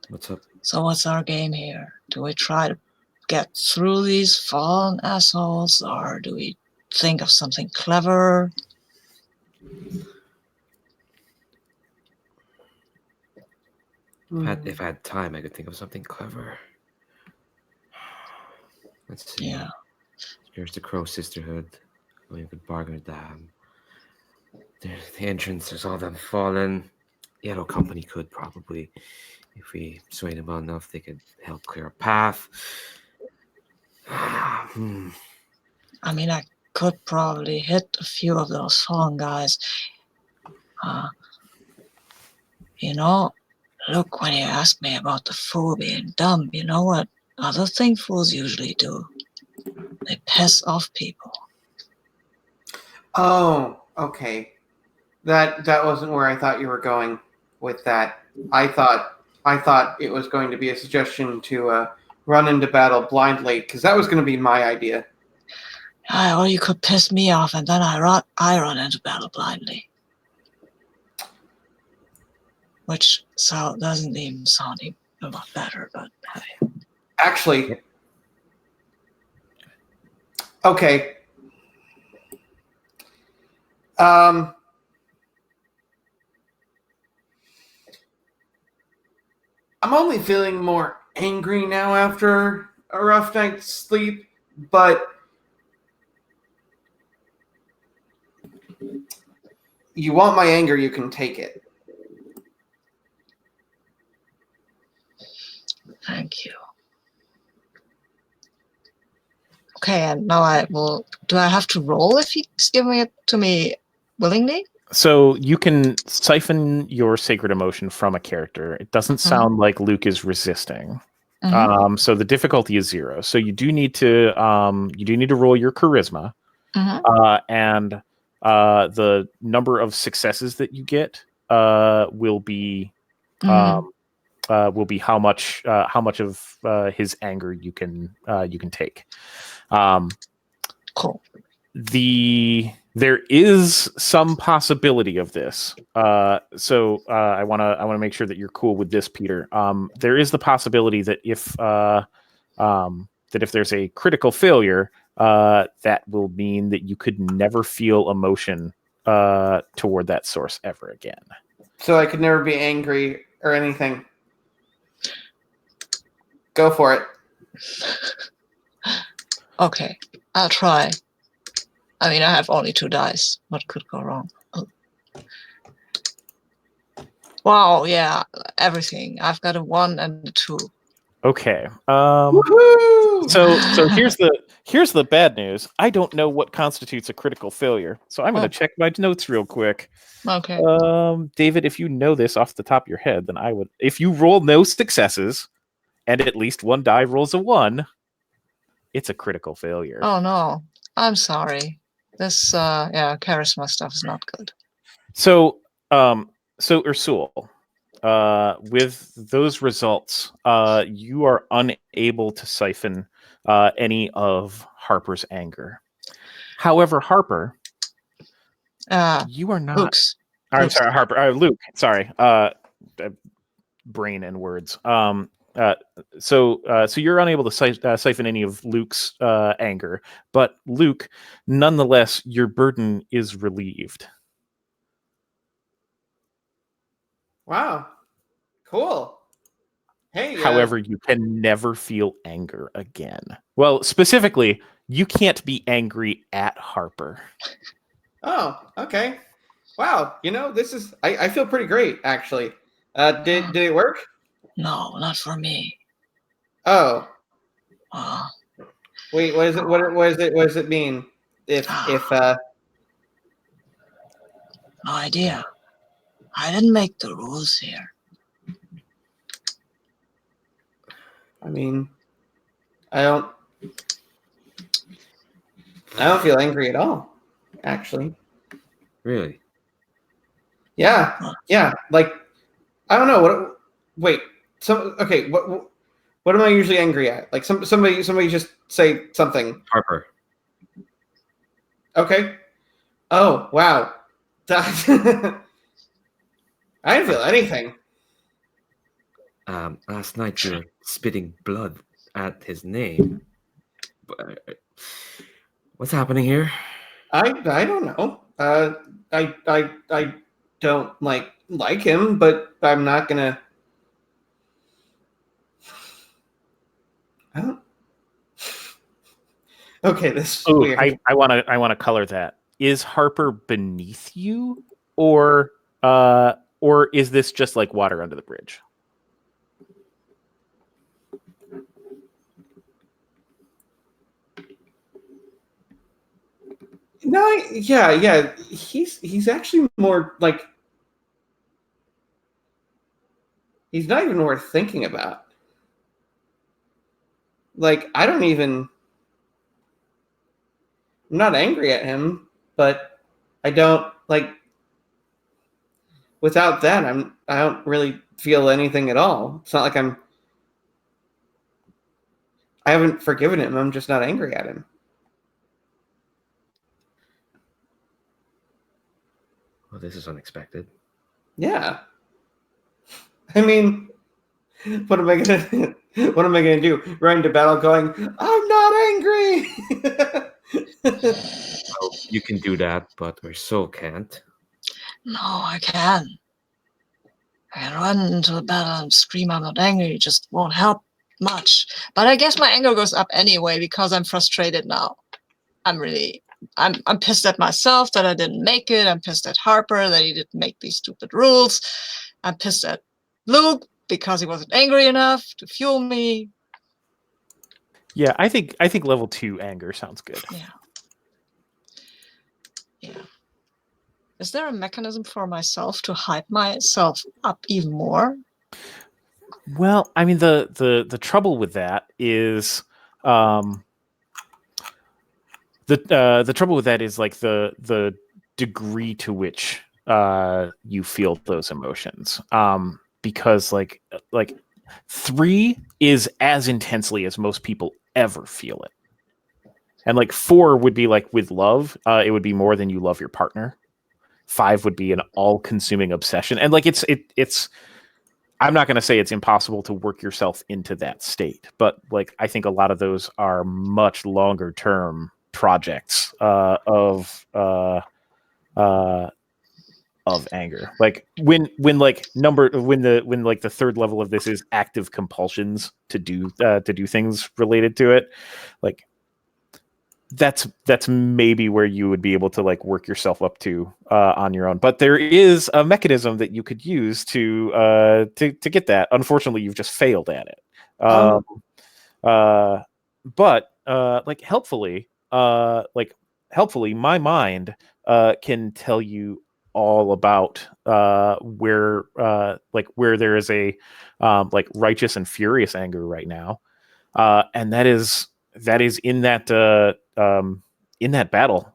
What's up? So what's our game here? Do we try to get through these fallen assholes, or do we think of something clever? If I had time, I could think of something clever. Let's see. Yeah. Here's the Crow Sisterhood. Well, you could bargain with them. There's the entrance. There's all them fallen. Yellow Company could probably, if we sway them well enough, they could help clear a path. I mean, I could probably hit a few of those fallen guys. Look, when you ask me about the fool being dumb, you know what other thing fools usually do? They piss off people. Oh, okay. That wasn't where I thought you were going with that. I thought it was going to be a suggestion to run into battle blindly, because that was going to be my idea. Or you could piss me off, and then I run into battle blindly. Which doesn't even sound a lot better, but hey. Actually, okay. I'm only feeling more angry now after a rough night's sleep, but you want my anger, you can take it. Thank you. Okay, and now do I have to roll if he's giving it to me willingly? So you can siphon your sacred emotion from a character. It doesn't sound like Luke is resisting. So the difficulty is 0. So you do need to roll your charisma, and the number of successes that you get will be how much of his anger you can take. Cool. There is some possibility of this. So I want to make sure that you're cool with this, Peter. There is the possibility that if there's a critical failure, that will mean that you could never feel emotion toward that source ever again. So I could never be angry or anything. Go for it. Okay, I'll try. I mean, I have only 2 dice. What could go wrong? Oh. Wow, yeah, everything. I've got a 1 and a 2. Okay. Woohoo! So here's the bad news. I don't know what constitutes a critical failure. So I'm going to check my notes real quick. Okay. David, if you know this off the top of your head, then I would. If you roll no successes and at least one die rolls a 1, it's a critical failure. Oh no, I'm sorry. This charisma stuff is not good. So Ursul, with those results, you are unable to siphon any of Harper's anger. However, Harper, you are not. Luke's. I'm sorry, Harper. Luke. Sorry. Brain and words. So you're unable to siphon any of Luke's anger, but Luke, nonetheless, your burden is relieved. Wow. Cool. Hey. However, you can never feel anger again. Well, specifically, you can't be angry at Harper. Oh, okay. Wow. This is. I feel pretty great, actually. Did it work? No, not for me. Oh. Uh, Wait. What is it? What is it? What does it mean? If No idea. I didn't make the rules here. I mean, I don't feel angry at all, actually. Really? Yeah. Like, I don't know what. Okay. What am I usually angry at? Like somebody just say something. Harper. Okay. Oh wow. I didn't feel anything. Last night you were spitting blood at his name. What's happening here? I don't know. I don't like him, but I'm not gonna. I don't. Okay, this is weird. I want to color that. Is Harper beneath you, or is this just like water under the bridge? No, yeah. He's actually more like he's not even worth thinking about. Like I don't even. I'm not angry at him, but I don't like. Without that, I don't really feel anything at all. It's not like I haven't forgiven him. I'm just not angry at him. Well, this is unexpected. Yeah. I mean, what am I gonna what am I gonna do? Run to battle going, I'm not angry. Well, you can do that, but Ursul can't. No, I can. I can run into the battle and scream I'm not angry. It just won't help much. But I guess my anger goes up anyway because I'm frustrated now. I'm pissed at myself that I didn't make it. I'm pissed at Harper that he didn't make these stupid rules. I'm pissed at Luke because he wasn't angry enough to fuel me. Yeah, I think level 2 anger sounds good. Yeah. Yeah. Is there a mechanism for myself to hype myself up even more? Well, I mean, the trouble with that is, the trouble with that is like the degree to which you feel those emotions. Because like 3 is as intensely as most people ever feel it, and like 4 would be like with love. It would be more than you love your partner. 5 would be an all-consuming obsession, and like it's. I'm not going to say it's impossible to work yourself into that state, but like I think a lot of those are much longer term projects of anger. Like when like when like the third level of this is active compulsions to do things related to it, like that's maybe where you would be able to like work yourself up to on your own. But there is a mechanism that you could use to get that. Unfortunately, you've just failed at it. But helpfully, my mind can tell you all about where there is a like righteous and furious anger right now, and that is in that battle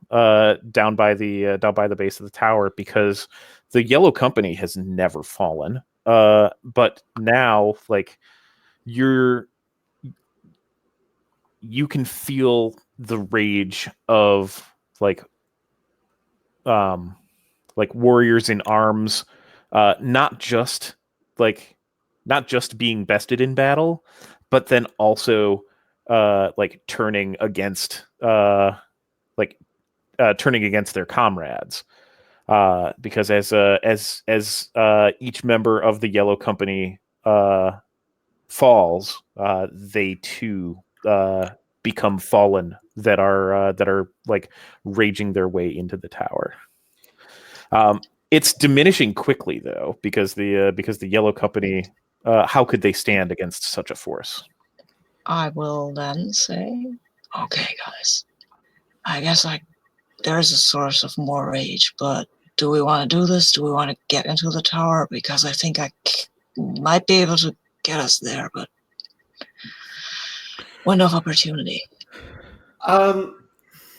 down by the base of the tower, because the Yellow Company has never fallen, but now like you can feel the rage of like warriors in arms, not just being bested in battle, but then also turning against their comrades, because as each member of the Yellow Company falls, they too become fallen that are like raging their way into the tower. It's diminishing quickly though, because the Yellow Company, how could they stand against such a force? I will then say, okay, guys, I guess there's a source of more rage, but do we want to do this? Do we want to get into the tower? Because I think I might be able to get us there, but window of opportunity.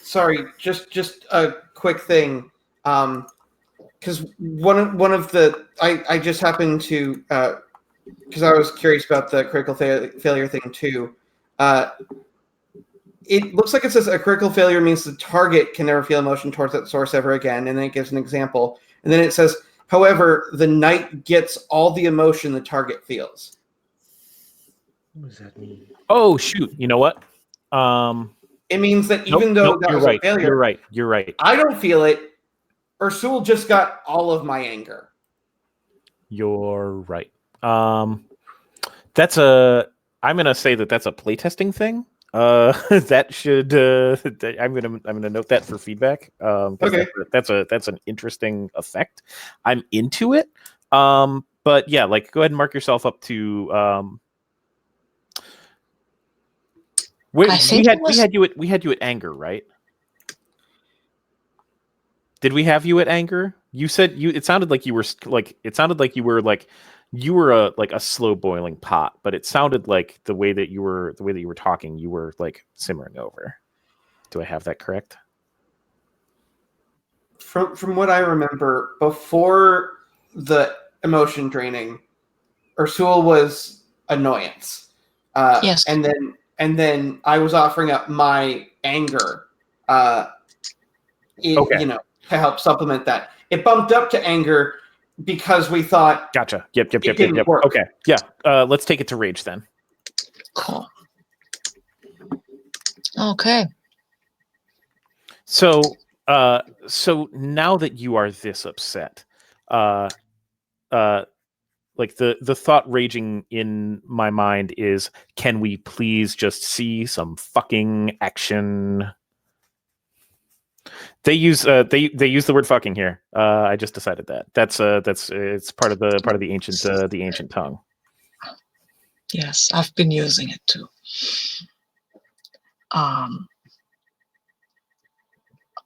Sorry, just a quick thing. Because one of the I just happened to because I was curious about the critical failure thing too. It looks like it says a critical failure means the target can never feel emotion towards that source ever again, and then it gives an example, and then it says, however, the knight gets all the emotion the target feels. What does that mean? Oh shoot! You know what? It means that even though that was right. a failure, You're right. I don't feel it. Ursul just got all of my anger. You're right. I'm gonna say that's a playtesting thing. That should I'm gonna note that for feedback. Okay. That's an interesting effect. I'm into it. But yeah, like go ahead and mark yourself up to we had you at anger, right? Did we have you at anger? You said it sounded like you were a slow boiling pot, but it sounded like the way that you were talking, you were like simmering over. Do I have that correct? from what I remember, before the emotion draining, Ursul was annoyance. Yes. And then I was offering up my anger. Okay. To help supplement that. It bumped up to anger because we thought Gotcha. Yep. it didn't work. Okay. Yeah. Let's take it to rage then. Cool. Okay. So, so now that you are this upset, like the thought raging in my mind is, can we please just see some fucking action? They use they use the word fucking here. I just decided that. That's it's part of the ancient tongue. Yes, I've been using it too.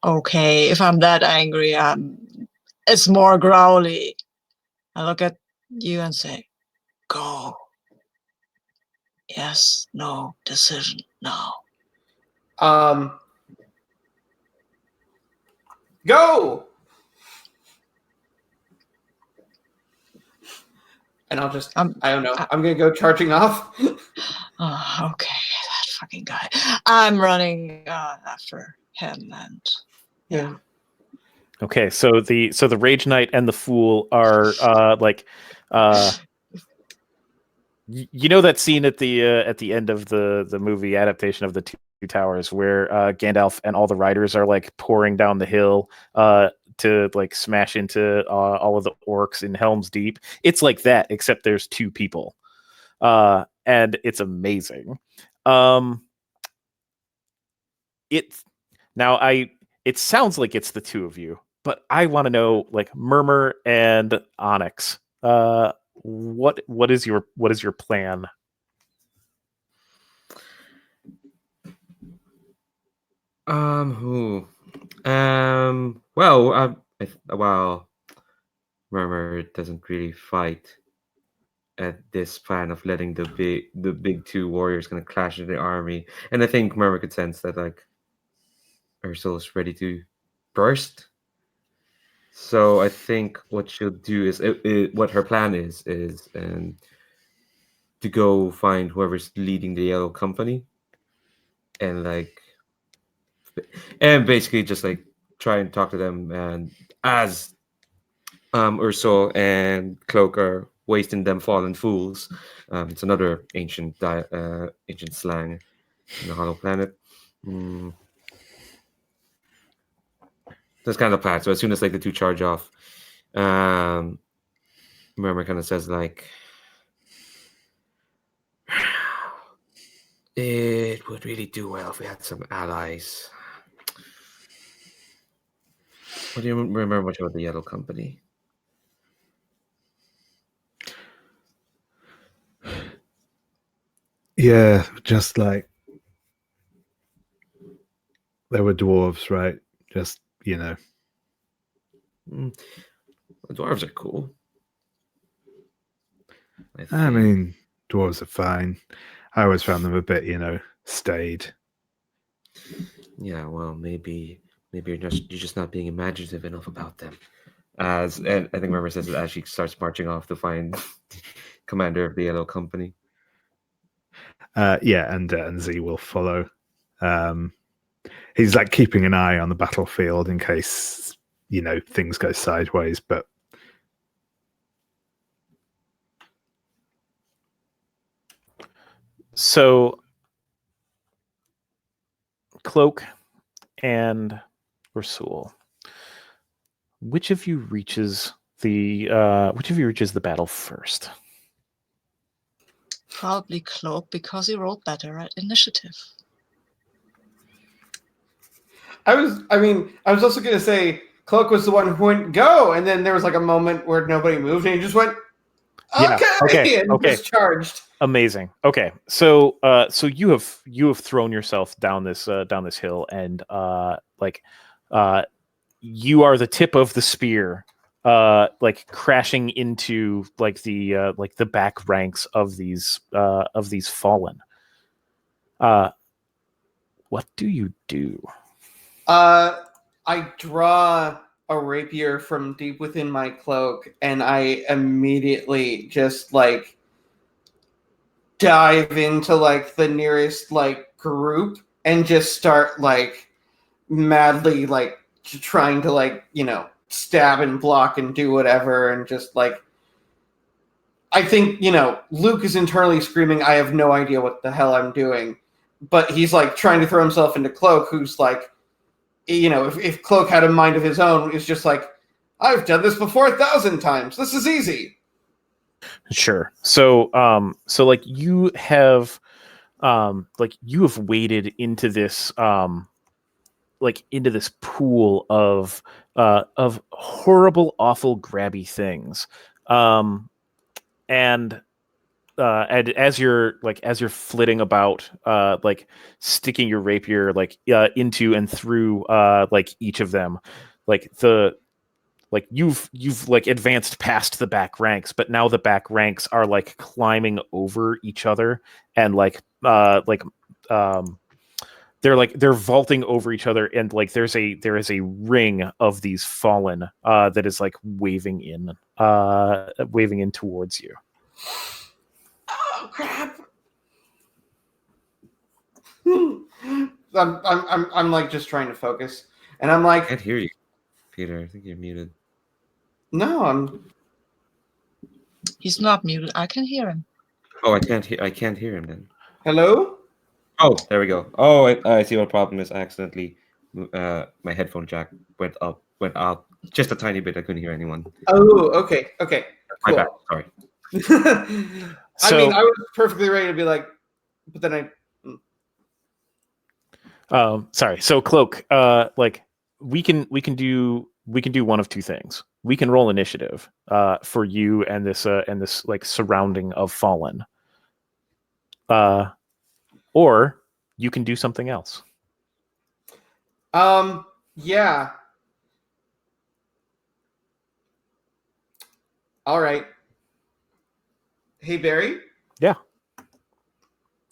Okay, if I'm that angry, it's more growly. I look at you and say, go. Yes, no, decision, no. Go! And I'll just, I don't know, I'm going to go charging off. Okay, that fucking guy. I'm running after him and yeah. Okay, so the Rage Knight and the Fool are you know that scene at the end of the movie adaptation of the Two Towers where Gandalf and all the riders are like pouring down the hill to like smash into all of the orcs in Helm's Deep. It's like that, except there's two people, and it's amazing. It sounds like it's the two of you, but I want to know, like, Murmur and Onyx. What is your plan? Who? Well, Murmur doesn't really fight at this plan of letting the big two warriors kind of clash in the army, and I think Murmur could sense that like Ursula is ready to burst. So I think what she'll do is what her plan is to go find whoever's leading the Yellow Company, and basically just like try and talk to them, and as Ursula and Cloak are wasting them fallen fools. It's another ancient slang in the Hollow Planet. That's kind of the plan. So as soon as like the two charge off, Murmur kind of says like, it would really do well if we had some allies. What do you remember much about the Yellow Company? Yeah, just like there were dwarves, right? Just, The dwarves are cool. I mean, dwarves are fine. I always found them a bit, staid. Yeah, well, maybe you're just not being imaginative enough about them. And I think Murmur says it as she starts marching off to find commander of the Yellow Company. And Z will follow. He's like keeping an eye on the battlefield in case things go sideways. But So, Cloak and Rasul, which of you reaches the battle first? Probably Cloak because he rolled better at initiative. I was also going to say Cloak was the one who went go, and then there was like a moment where nobody moved, and he just went, okay, and just charged. Amazing. Okay, so you have thrown yourself down this hill, and you are the tip of the spear, like crashing into like the back ranks of these fallen. What do you do? I draw a rapier from deep within my cloak, and I immediately just like dive into like the nearest like group and just start like madly like trying to like, you know, stab and block and do whatever, and just like I think, you know, Luke is internally screaming, I have no idea what the hell I'm doing. But he's like trying to throw himself into Cloak, who's like, you know, if Cloak had a mind of his own, is just like, I've done this before 1,000 times. This is easy. Sure. So like you have waded into this into this pool of horrible, awful, grabby things. And as you're flitting about, sticking your rapier into and through each of them, you've advanced past the back ranks, but now the back ranks are like climbing over each other, and they're vaulting over each other, and like there is a ring of these fallen that is like waving in towards you. Oh crap! I'm like just trying to focus, and I'm I like, can't hear you, Peter. I think you're muted. no, He's not muted. I can hear him. Oh, I can't hear him then. hello. Oh, there we go. Oh, I see what the problem is. I accidentally, my headphone jack went out just a tiny bit. I couldn't hear anyone. Oh, okay, My cool. bad. Sorry. I mean, I was perfectly ready to be like, but then Sorry. So Cloak, we can do one of two things. We can roll initiative for you and this like surrounding of fallen. Or you can do something else. yeah. All right. Hey, Barry. Yeah.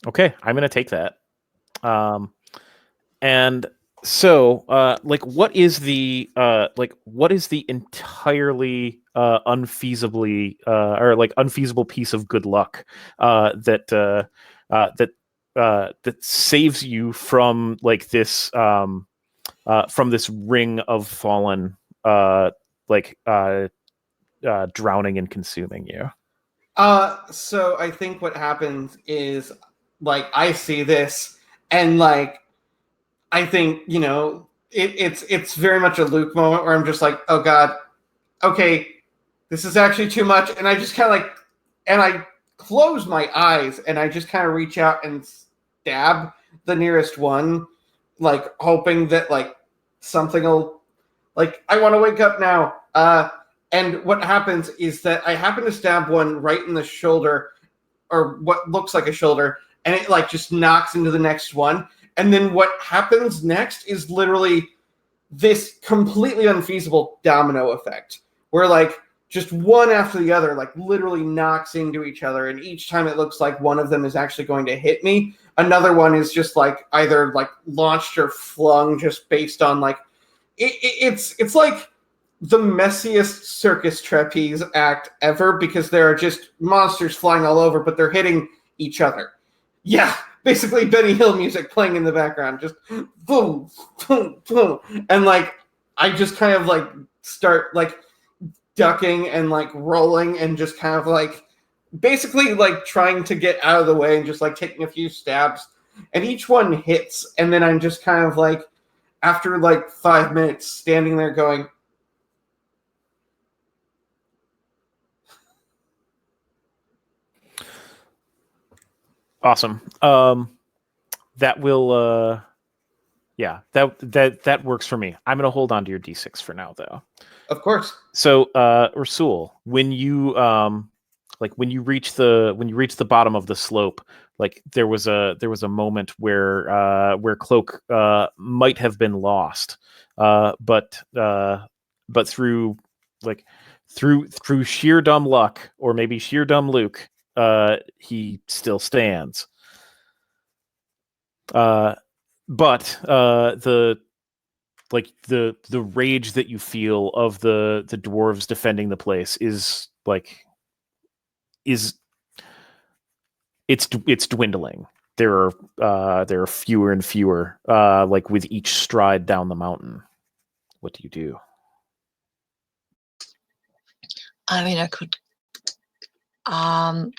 Okay, I'm gonna take that. And so, what is the entirely unfeasible piece of good luck that saves you from this ring of fallen drowning and consuming you? So I think what happens is like I see this, and like I think, you know, it's very much a Luke moment where I'm just like, oh God, okay, this is actually too much, and I just kind of like, and I close my eyes and I just kind of reach out and stab the nearest one, like hoping that like something will, like I want to wake up now. And what happens is that I happen to stab one right in the shoulder, or what looks like a shoulder, and it like just knocks into the next one. And then what happens next is literally this completely unfeasible domino effect, where like just one after the other, like literally knocks into each other. And each time it looks like one of them is actually going to hit me, another one is just like either like launched or flung, just based on like, it's like the messiest circus trapeze act ever, because there are just monsters flying all over, but they're hitting each other. Yeah, basically Benny Hill music playing in the background, just boom, boom, boom. And like, I just kind of like start like ducking and like rolling and just kind of like basically like trying to get out of the way and just like taking a few stabs. And each one hits. And then I'm just kind of like, after like 5 minutes, standing there going, Awesome. That will that works for me. I'm gonna hold on to your D6 for now, though. of course. So, Rasul, when you reach the bottom of the slope, like there was a moment where Cloak might have been lost, but through sheer dumb luck, or maybe sheer dumb Luke, he still stands. But the like the rage that you feel of the dwarves defending the place is it's dwindling. There are fewer and fewer, like with each stride down the mountain. What do you do? I mean, I could.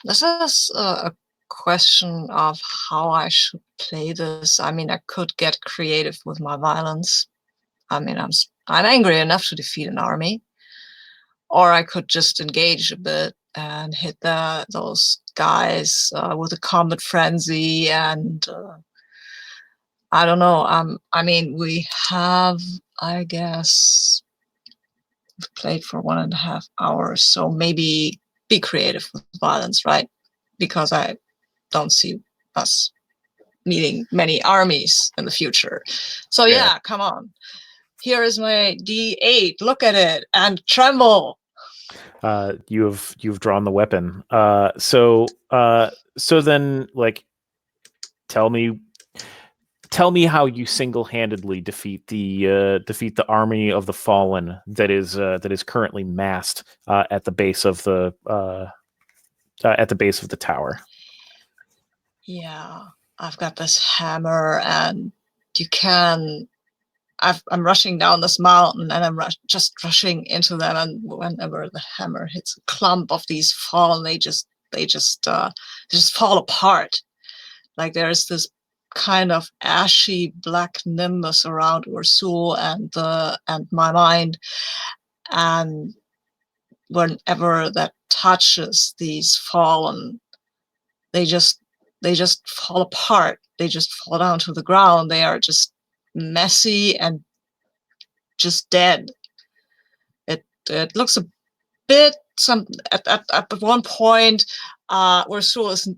This is a question of how I should play this. I mean, I could get creative with my violence. I mean, I'm angry enough to defeat an army, or I could just engage a bit and hit those guys with a combat frenzy, and I don't know. I mean, we have, I guess, played for 1.5 hours, so maybe be creative with violence, right? Because I don't see us needing many armies in the future. So yeah, come on. Here is my D8. Look at it and tremble. You've drawn the weapon. So then, like, tell me how you single-handedly defeat the army of the fallen that is currently massed at the base of the tower. Yeah, I've got this hammer, and you can. I'm rushing down this mountain, and I'm just rushing into them. And whenever the hammer hits a clump of these fallen, they just fall apart. Like there's this kind of ashy black nimbus around Ursul and my mind, and whenever that touches these fallen, they just fall apart. They just fall down to the ground. They are just messy and just dead. It looks a bit at one point Ursul is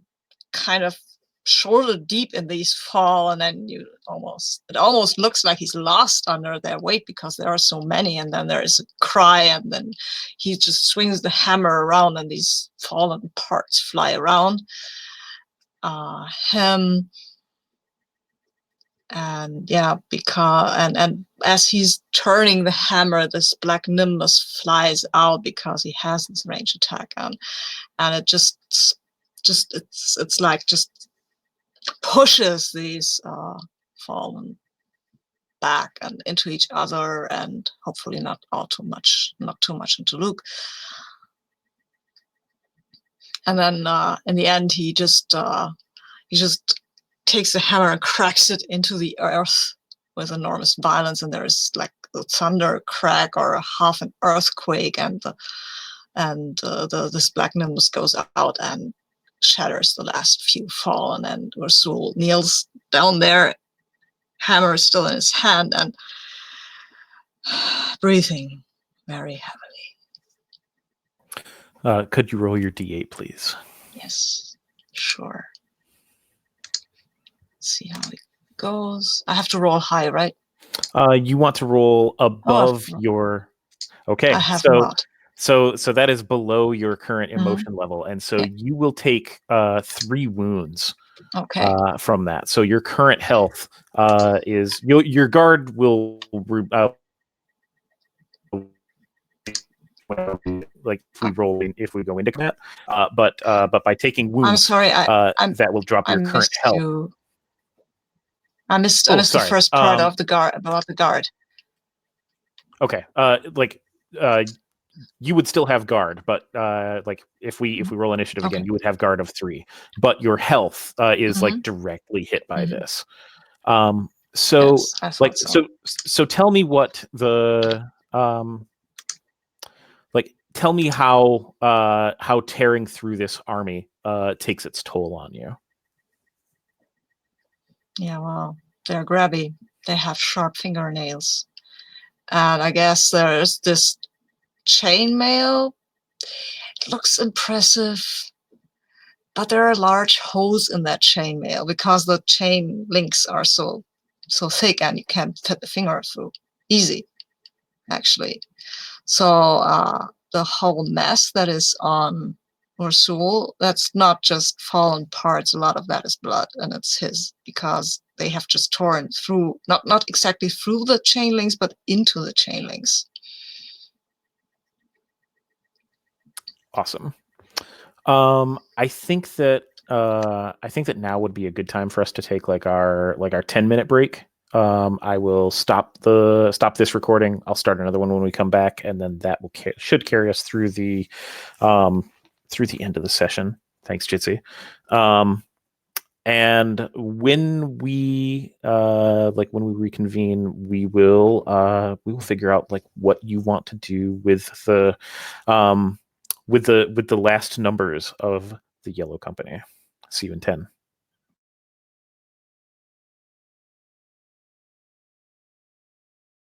kind of shoulder deep in these fall, and then it almost looks like he's lost under their weight because there are so many, and then there is a cry, and then he just swings the hammer around and these fallen parts fly around him. And yeah, and as he's turning the hammer, this black nimbus flies out because he has this range attack, and it just it's like just pushes these fallen back and into each other, and hopefully not too much into Luke. And then in the end, he just takes the hammer and cracks it into the earth with enormous violence, and there's like a thunder crack or half an earthquake, and this black nimbus goes out and shatters the last few fallen, and Ursul kneels down there, hammer still in his hand, and breathing very heavily. Could you roll your D8, please? Yes, sure. See how it goes. I have to roll high, right? You want to roll above your. Okay, I have not. So that is below your current emotion level, and so you will take 3 wounds. Okay. From that. So your current health is your guard will like if we go into that, but by taking wounds, I'm sorry. that will drop your current health. I missed the first part of the guard about the guard. Okay. You would still have guard, but like if we roll initiative again, you would have guard of 3. But your health is like directly hit by this. So tell me what the tell me how tearing through this army takes its toll on you. Yeah, well, they're grabby. They have sharp fingernails. And I guess there's this chainmail. It looks impressive, but there are large holes in that chainmail because the chain links are so thick and you can't fit the finger through. Easy, actually. So the whole mess that is on Ursul, that's not just fallen parts. A lot of that is blood, and it's his because they have just torn through, not exactly through the chain links, but into the chain links. Awesome. I think that now would be a good time for us to take like our 10-minute break. I will stop this recording. I'll start another one when we come back, and then that should carry us through the end of the session. Thanks, Jitsi. And when we reconvene, we will figure out like what you want to do with the last numbers of the Yellow Company. See you in 10.